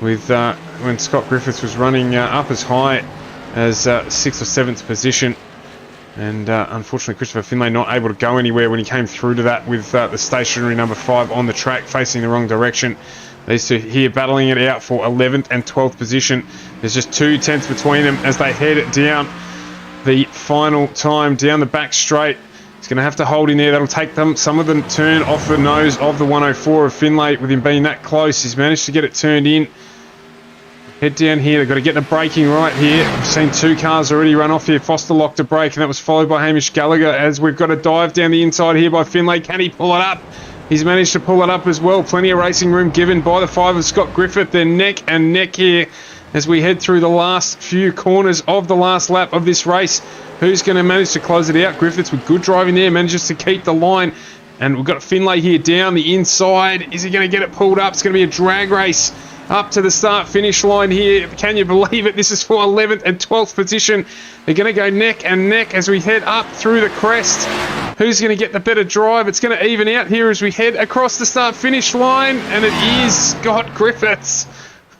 with when Scott Griffiths was running up as high as 6th or 7th position. And unfortunately, Christopher Finlay not able to go anywhere when he came through to that with the stationary number 5 on the track facing the wrong direction. These 2 here battling it out for 11th and 12th position. There's just 2 tenths between them as they head down the final time, down the back straight. He's going to have to hold in there. That'll take them some of them turn off the nose of the 104 of Finlay. With him being that close, he's managed to get it turned in. Head down here. They've got to get the braking right here. I've seen 2 cars already run off here. Foster locked a brake, and that was followed by Hamish Gallagher as we've got a dive down the inside here by Finlay. Can he pull it up? He's managed to pull it up as well. Plenty of racing room given by the 5 of Scott Griffith. They're neck and neck here as we head through the last few corners of the last lap of this race. Who's going to manage to close it out? Griffiths with good driving there, manages to keep the line. And we've got Finlay here down the inside. Is he going to get it pulled up? It's going to be a drag race up to the start-finish line here. Can you believe it? This is for 11th and 12th position. They're going to go neck and neck as we head up through the crest. Who's going to get the better drive? It's going to even out here as we head across the start-finish line. And it is Scott Griffiths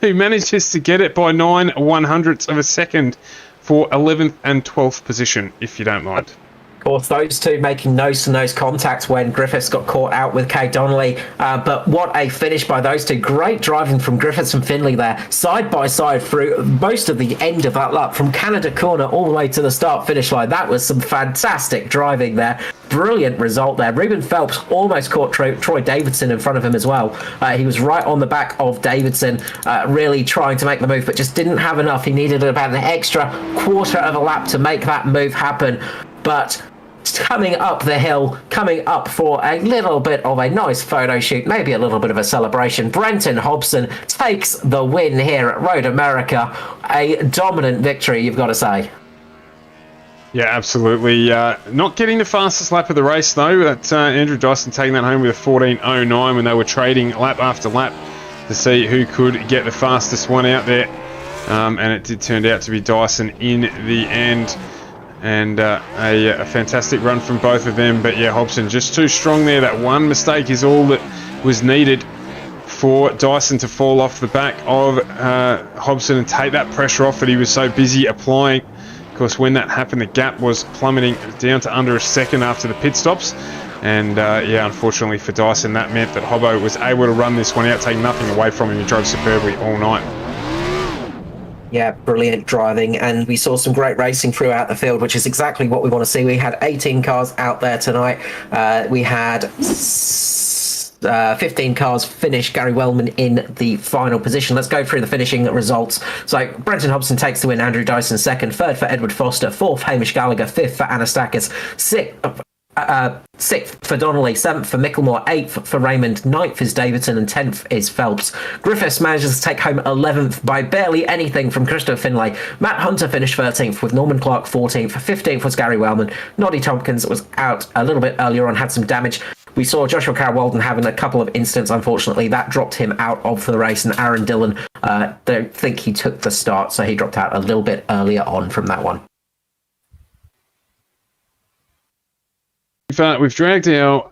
who manages to get it by 9/100ths of a second for 11th and 12th position, if you don't mind. Of course, those 2 making nose-to-nose contact when Griffiths got caught out with Kay Donnelly. But what a finish by those 2. Great driving from Griffiths and Finlay there, side by side through most of the end of that lap, from Canada corner all the way to the start-finish line. That was some fantastic driving there. Brilliant result there. Ruben Phelps almost caught Troy Davidson in front of him as well. He was right on the back of Davidson, really trying to make the move, but just didn't have enough. He needed about an extra quarter of a lap to make that move happen. But coming up the hill, coming up for a little bit of a nice photo shoot, maybe a little bit of a celebration. Brenton Hobson takes the win here at Road America. A dominant victory, you've got to say. Yeah, absolutely. Not getting the fastest lap of the race, though. That Andrew Dyson taking that home with a 14.09 when they were trading lap after lap to see who could get the fastest one out there. And it did turn out to be Dyson in the end. And a fantastic run from both of them. But yeah, Hobson just too strong there. That one mistake is all that was needed for Dyson to fall off the back of Hobson and take that pressure off that he was so busy applying. Of course, when that happened, the gap was plummeting down to under a second after the pit stops. And yeah, unfortunately for Dyson, that meant that Hobbo was able to run this one out, take nothing away from him. He drove superbly all night. Yeah, brilliant driving, and we saw some great racing throughout the field, which is exactly what we want to see. We had 18 cars out there tonight. We had 15 cars finish. Gary Wellman in the final position. Let's go through the finishing results. So Brenton Hobson takes the win, Andrew Dyson second, third for Edward Foster, fourth Hamish Gallagher, fifth for Anastakis, sixth for Donnelly, seventh for Micklemore, eighth for Raymond, ninth is Davidson, and 10th is Phelps. Griffiths manages to take home 11th by barely anything from Christopher Finlay. Matt Hunter finished 13th with Norman Clark 14th. 15th was Gary Wellman. Noddy Tompkins was out a little bit earlier on, had some damage. We saw Joshua Carroll-Walden having a couple of incidents, unfortunately. That dropped him out of the race, and Aaron Dillon don't think he took the start, so he dropped out a little bit earlier on from that one. We've dragged our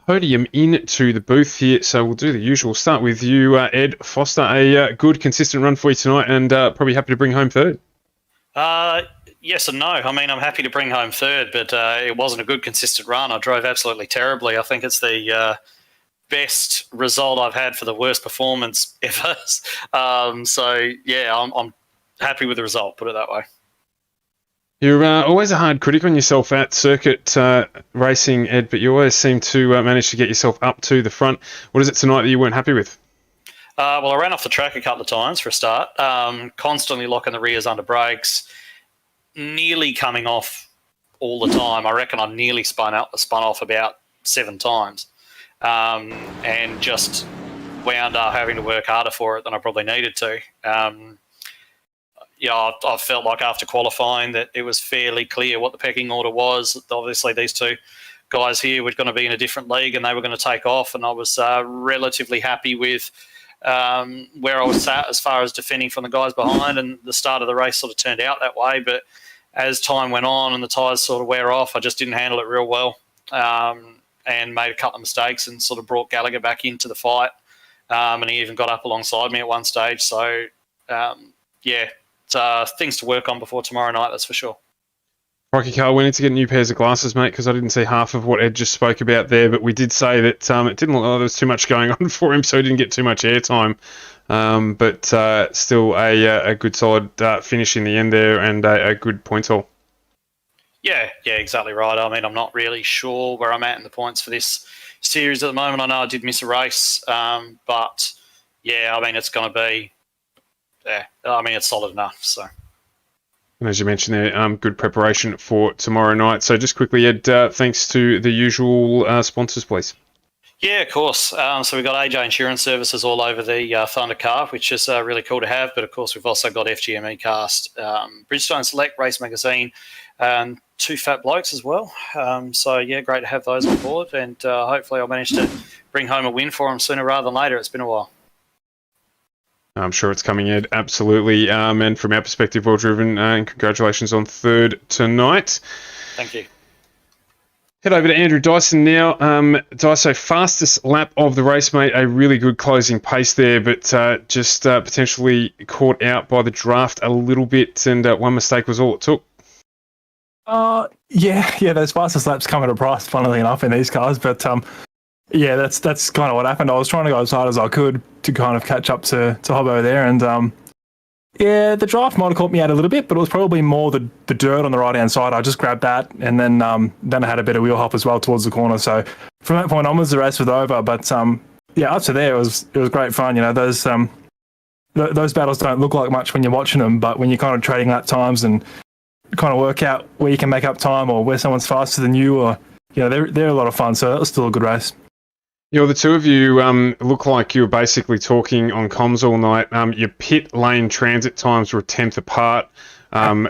podium into the booth here, so we'll do the usual. Start with you, Ed Foster. A good, consistent run for you tonight, and probably happy to bring home third. Yes and no. I mean, I'm happy to bring home third, but it wasn't a good, consistent run. I drove absolutely terribly. I think it's the best result I've had for the worst performance ever. So, yeah, I'm happy with the result, put it that way. You're always a hard critic on yourself at circuit racing, Ed, but you always seem to manage to get yourself up to the front. What is it tonight that you weren't happy with? Well, I ran off the track a couple of times for a start, constantly locking the rears under brakes, nearly coming off all the time. I reckon I nearly spun off about 7 times, and just wound up having to work harder for it than I probably needed to. Yeah, I felt like after qualifying that it was fairly clear what the pecking order was. Obviously, these two guys here were going to be in a different league and they were going to take off, and I was relatively happy with where I was at as far as defending from the guys behind, and the start of the race sort of turned out that way. But as time went on and the tyres sort of wear off, I just didn't handle it real well, and made a couple of mistakes and sort of brought Gallagher back into the fight, and he even got up alongside me at one stage. So, yeah. Things to work on before tomorrow night, that's for sure. Rocky Carl, we need to get new pairs of glasses, mate, because I didn't see half of what Ed just spoke about there, but we did say that it didn't look like there was too much going on for him, so he didn't get too much airtime. But still a good solid finish in the end there, and a good point haul. Yeah, exactly right. I mean, I'm not really sure where I'm at in the points for this series at the moment. I know I did miss a race, but yeah, I mean, it's going to be... Yeah, I mean, it's solid enough. So, and as you mentioned there, good preparation for tomorrow night. So just quickly, Ed, thanks to the usual sponsors, please. Yeah, of course. So we've got AJ Insurance Services all over the Thunder car, which is really cool to have. But of course, we've also got FGME Cast, Bridgestone Select, Race Magazine, and 2 Fat Blokes as well. So yeah, great to have those on board, and hopefully I'll manage to bring home a win for them sooner rather than later. It's been a while. I'm sure it's coming, Ed, absolutely. And from our perspective, well driven, and congratulations on third tonight. Thank you. Head over to Andrew Dyson now. Dyso, fastest lap of the race, mate. A really good closing pace there, but just potentially caught out by the draft a little bit, and one mistake was all it took. Yeah, those fastest laps come at a price, funnily enough, in these cars, but... Yeah, that's kind of what happened. I was trying to go as hard as I could to kind of catch up to Hobbo there, and yeah, the draft might have caught me out a little bit, but it was probably more the dirt on the right-hand side. I just grabbed that, and then I had a bit of wheel hop as well towards the corner. So from that point onwards, the race was over. But yeah, up to there, it was great fun. You know, those battles don't look like much when you're watching them, but when you're kind of trading lap times and kind of work out where you can make up time or where someone's faster than you, or they're a lot of fun. So that was still a good race. The two of you look like you were basically talking on comms all night. Your pit lane transit times were a tenth apart.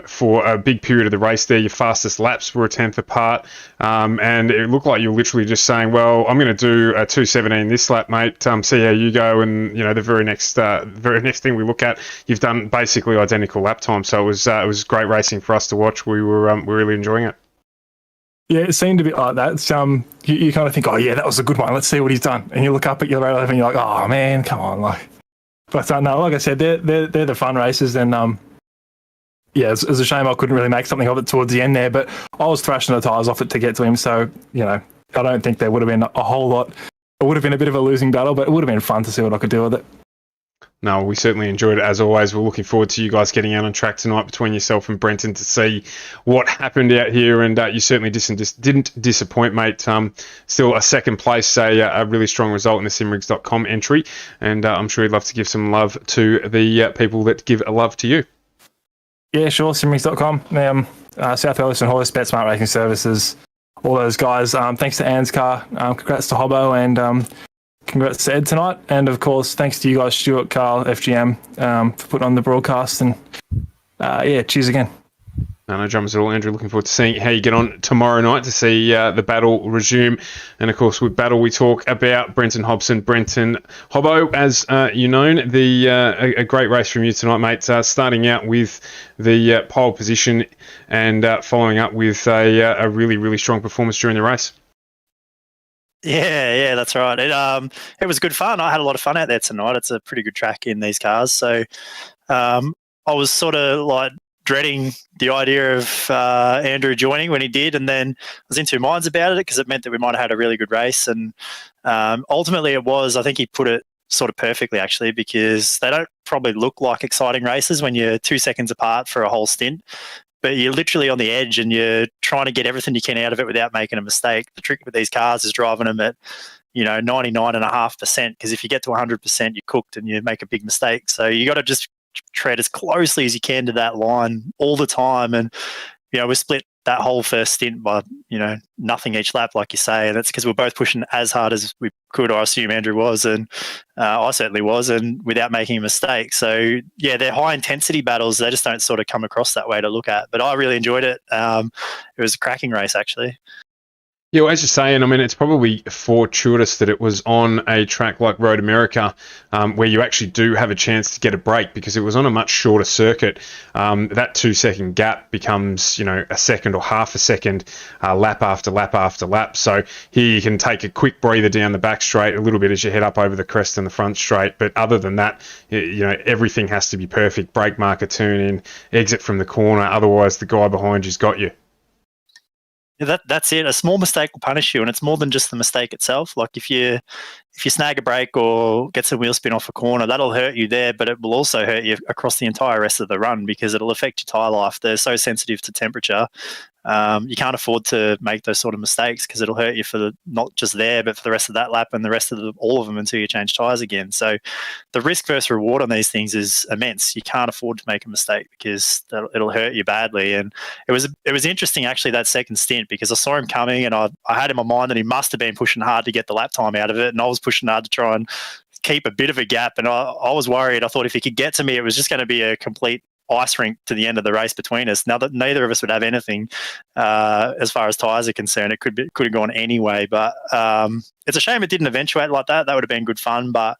For a big period of the race there, your fastest laps were a tenth apart, and it looked like you were literally just saying, well, I'm going to do a 2:17 this lap, mate, see how you go, and the very next thing we look at, you've done basically identical lap time. So it was great racing for us to watch. We were really enjoying it. Yeah, it seemed to be like that. It's, you kind of think, oh yeah, that was a good one, let's see what he's done, and you look up at your radar and you're like, oh man, come on, but no, like I said, they're the fun races, and yeah, it's a shame I couldn't really make something of it towards the end there, but I was thrashing the tyres off it to get to him, so, I don't think there would have been a whole lot. It would have been a bit of a losing battle, but it would have been fun to see what I could do with it. No, we certainly enjoyed it as always. We're looking forward to you guys getting out on track tonight between yourself and Brenton to see what happened out here, and you certainly didn't disappoint, mate. Still a second place, a really strong result in the simrigs.com entry, and I'm sure you'd love to give some love to the people that give a love to you. Yeah, sure. Simrigs.com. South Wellington Horse, Bet Smart Racing Services, all those guys. Thanks to ANZCAR. Congrats to Hobbo, and congrats to Ed tonight. And of course, thanks to you guys, Stuart, Carl, FGM, for putting on the broadcast. And cheers again. No dramas at all, Andrew. Looking forward to seeing how you get on tomorrow night to see the battle resume. And, of course, with battle, we talk about Brenton Hobson. Brenton Hobbo, as you know, a great race from you tonight, mate. Starting out with the pole position and following up with a really, really strong performance during the race. Yeah, that's right. It was good fun. I had a lot of fun out there tonight. It's a pretty good track in these cars. So I was sort of like dreading the idea of Andrew joining when he did, and then I was in two minds about it because it meant that we might have had a really good race. And ultimately I think he put it sort of perfectly, actually, because they don't probably look like exciting races when you're 2 seconds apart for a whole stint, but you're literally on the edge and you're trying to get everything you can out of it without making a mistake. The trick with these cars is driving them at 99.5%, because if you get to 100%, you're cooked and you make a big mistake. So you got to just tread as closely as you can to that line all the time. And we split that whole first stint by nothing each lap, like you say, and that's because we're both pushing as hard as we could. I assume Andrew was, and I certainly was, and without making a mistake. So yeah, they're high intensity battles. They just don't sort of come across that way to look at, but I really enjoyed it. It was a cracking race, actually. Yeah, well, as you're saying, I mean, it's probably fortuitous that it was on a track like Road America, where you actually do have a chance to get a break, because it was on a much shorter circuit. That 2 second gap becomes, a second or half a second, lap after lap after lap. So here you can take a quick breather down the back straight a little bit as you head up over the crest and the front straight. But other than that, everything has to be perfect. Brake marker, turn in, exit from the corner. Otherwise, the guy behind you's got you. Yeah, that's it. A small mistake will punish you, and it's more than just the mistake itself. Like if you snag a brake or get some wheel spin off a corner, that'll hurt you there, but it will also hurt you across the entire rest of the run, because it'll affect your tyre life. They're so sensitive to temperature. You can't afford to make those sort of mistakes, because it'll hurt you for not just there, but for the rest of that lap and the rest of all of them until you change tyres again. So the risk versus reward on these things is immense. You can't afford to make a mistake, because it'll hurt you badly. And it was interesting, actually, that second stint, because I saw him coming and I had in my mind that he must have been pushing hard to get the lap time out of it, and I was pushing hard to try and keep a bit of a gap. And I was worried. I thought if he could get to me, it was just going to be a complete ice rink to the end of the race between us. Now that neither of us would have anything as far as tyres are concerned, it could have gone anyway. But it's a shame it didn't eventuate like that. That would have been good fun. But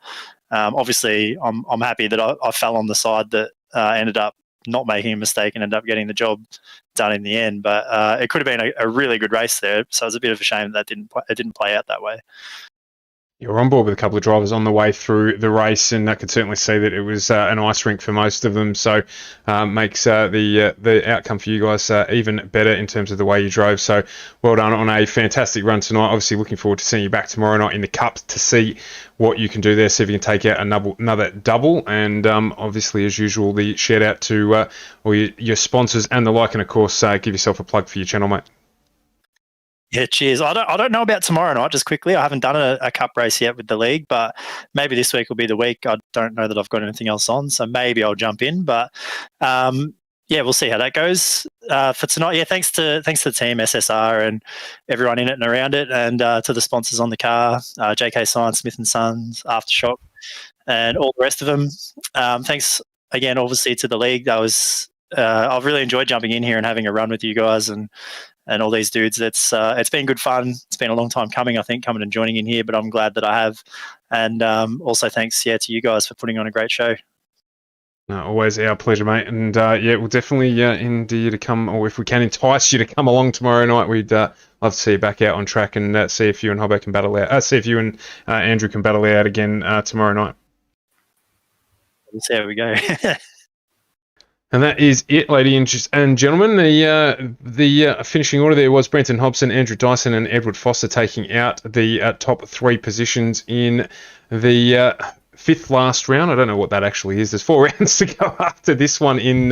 obviously, I'm happy that I fell on the side that ended up not making a mistake and ended up getting the job done in the end. But it could have been a really good race there. So it's a bit of a shame that it didn't play out that way. You're on board with a couple of drivers on the way through the race, and I could certainly see that it was an ice rink for most of them. So makes the outcome for you guys even better in terms of the way you drove. So well done on a fantastic run tonight. Obviously looking forward to seeing you back tomorrow night in the Cup to see what you can do there, see if you can take out another double. And obviously, as usual, the shout out to all your sponsors and the like, and of course give yourself a plug for your channel, mate. Yeah, cheers. I don't know about tomorrow night, just quickly. I haven't done a cup race yet with the league, but maybe this week will be the week. I don't know that I've got anything else on, so maybe I'll jump in. But yeah, we'll see how that goes for tonight. Yeah, thanks to the team, SSR, and everyone in it and around it, and to the sponsors on the car, JK Science, Smith and Sons, Aftershock, and all the rest of them. Thanks again, obviously, to the league. That was I've really enjoyed jumping in here and having a run with you guys and all these dudes. It's been good fun. It's been a long time coming, I think, coming and joining in here, but I'm glad that I have. And also thanks, to you guys for putting on a great show. Always our pleasure, mate. And we'll definitely endear you to come, or if we can entice you to come along tomorrow night, we'd love to see you back out on track and see if you and Hobbo can battle out. See if you and Andrew can battle out again tomorrow night. We'll see how we go. And that is it, ladies and gentlemen. The finishing order there was Brenton Hobson, Andrew Dyson, and Edward Foster taking out the top 3 positions in the 5th last round. I don't know what that actually is. There's 4 rounds to go after this one in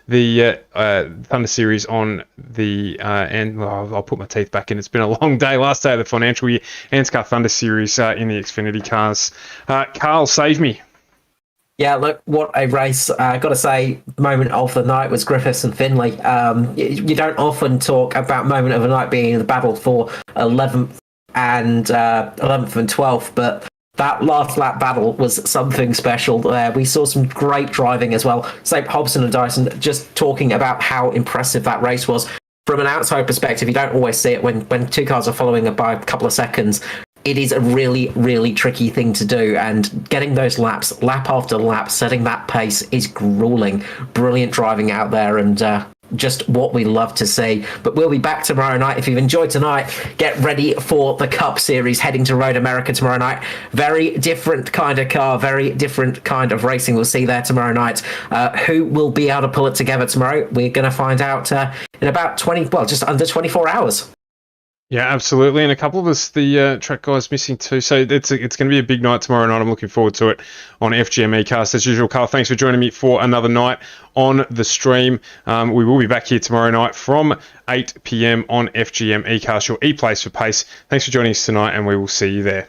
the Thunder Series on the I'll put my teeth back in. It's been a long day. Last day of the financial year. ANZCAR Thunder Series in the Xfinity cars. Carl, save me. Yeah, look, what a race. I've got to say, the moment of the night was Griffiths and Finlay. You don't often talk about moment of the night being the battle for 11th and 12th, but that last lap battle was something special there. We saw some great driving as well. Say Hobson and Dyson just talking about how impressive that race was. From an outside perspective, you don't always see it when 2 cars are following by a couple of seconds. It is a really, really tricky thing to do, and getting those laps, lap after lap, setting that pace is grueling. Brilliant driving out there, and just what we love to see. But we'll be back tomorrow night. If you've enjoyed tonight, get ready for the Cup Series heading to Road America tomorrow night. Very different kind of car, very different kind of racing we'll see there tomorrow night. Who will be able to pull it together tomorrow? We're going to find out in about just under 24 hours. Yeah, absolutely. And a couple of us, the track guys, missing too. So it's going to be a big night tomorrow night. I'm looking forward to it on FGM eCast. As usual, Carl, thanks for joining me for another night on the stream. We will be back here tomorrow night from 8 p.m. on FGM eCast, your e-place for pace. Thanks for joining us tonight, and we will see you there.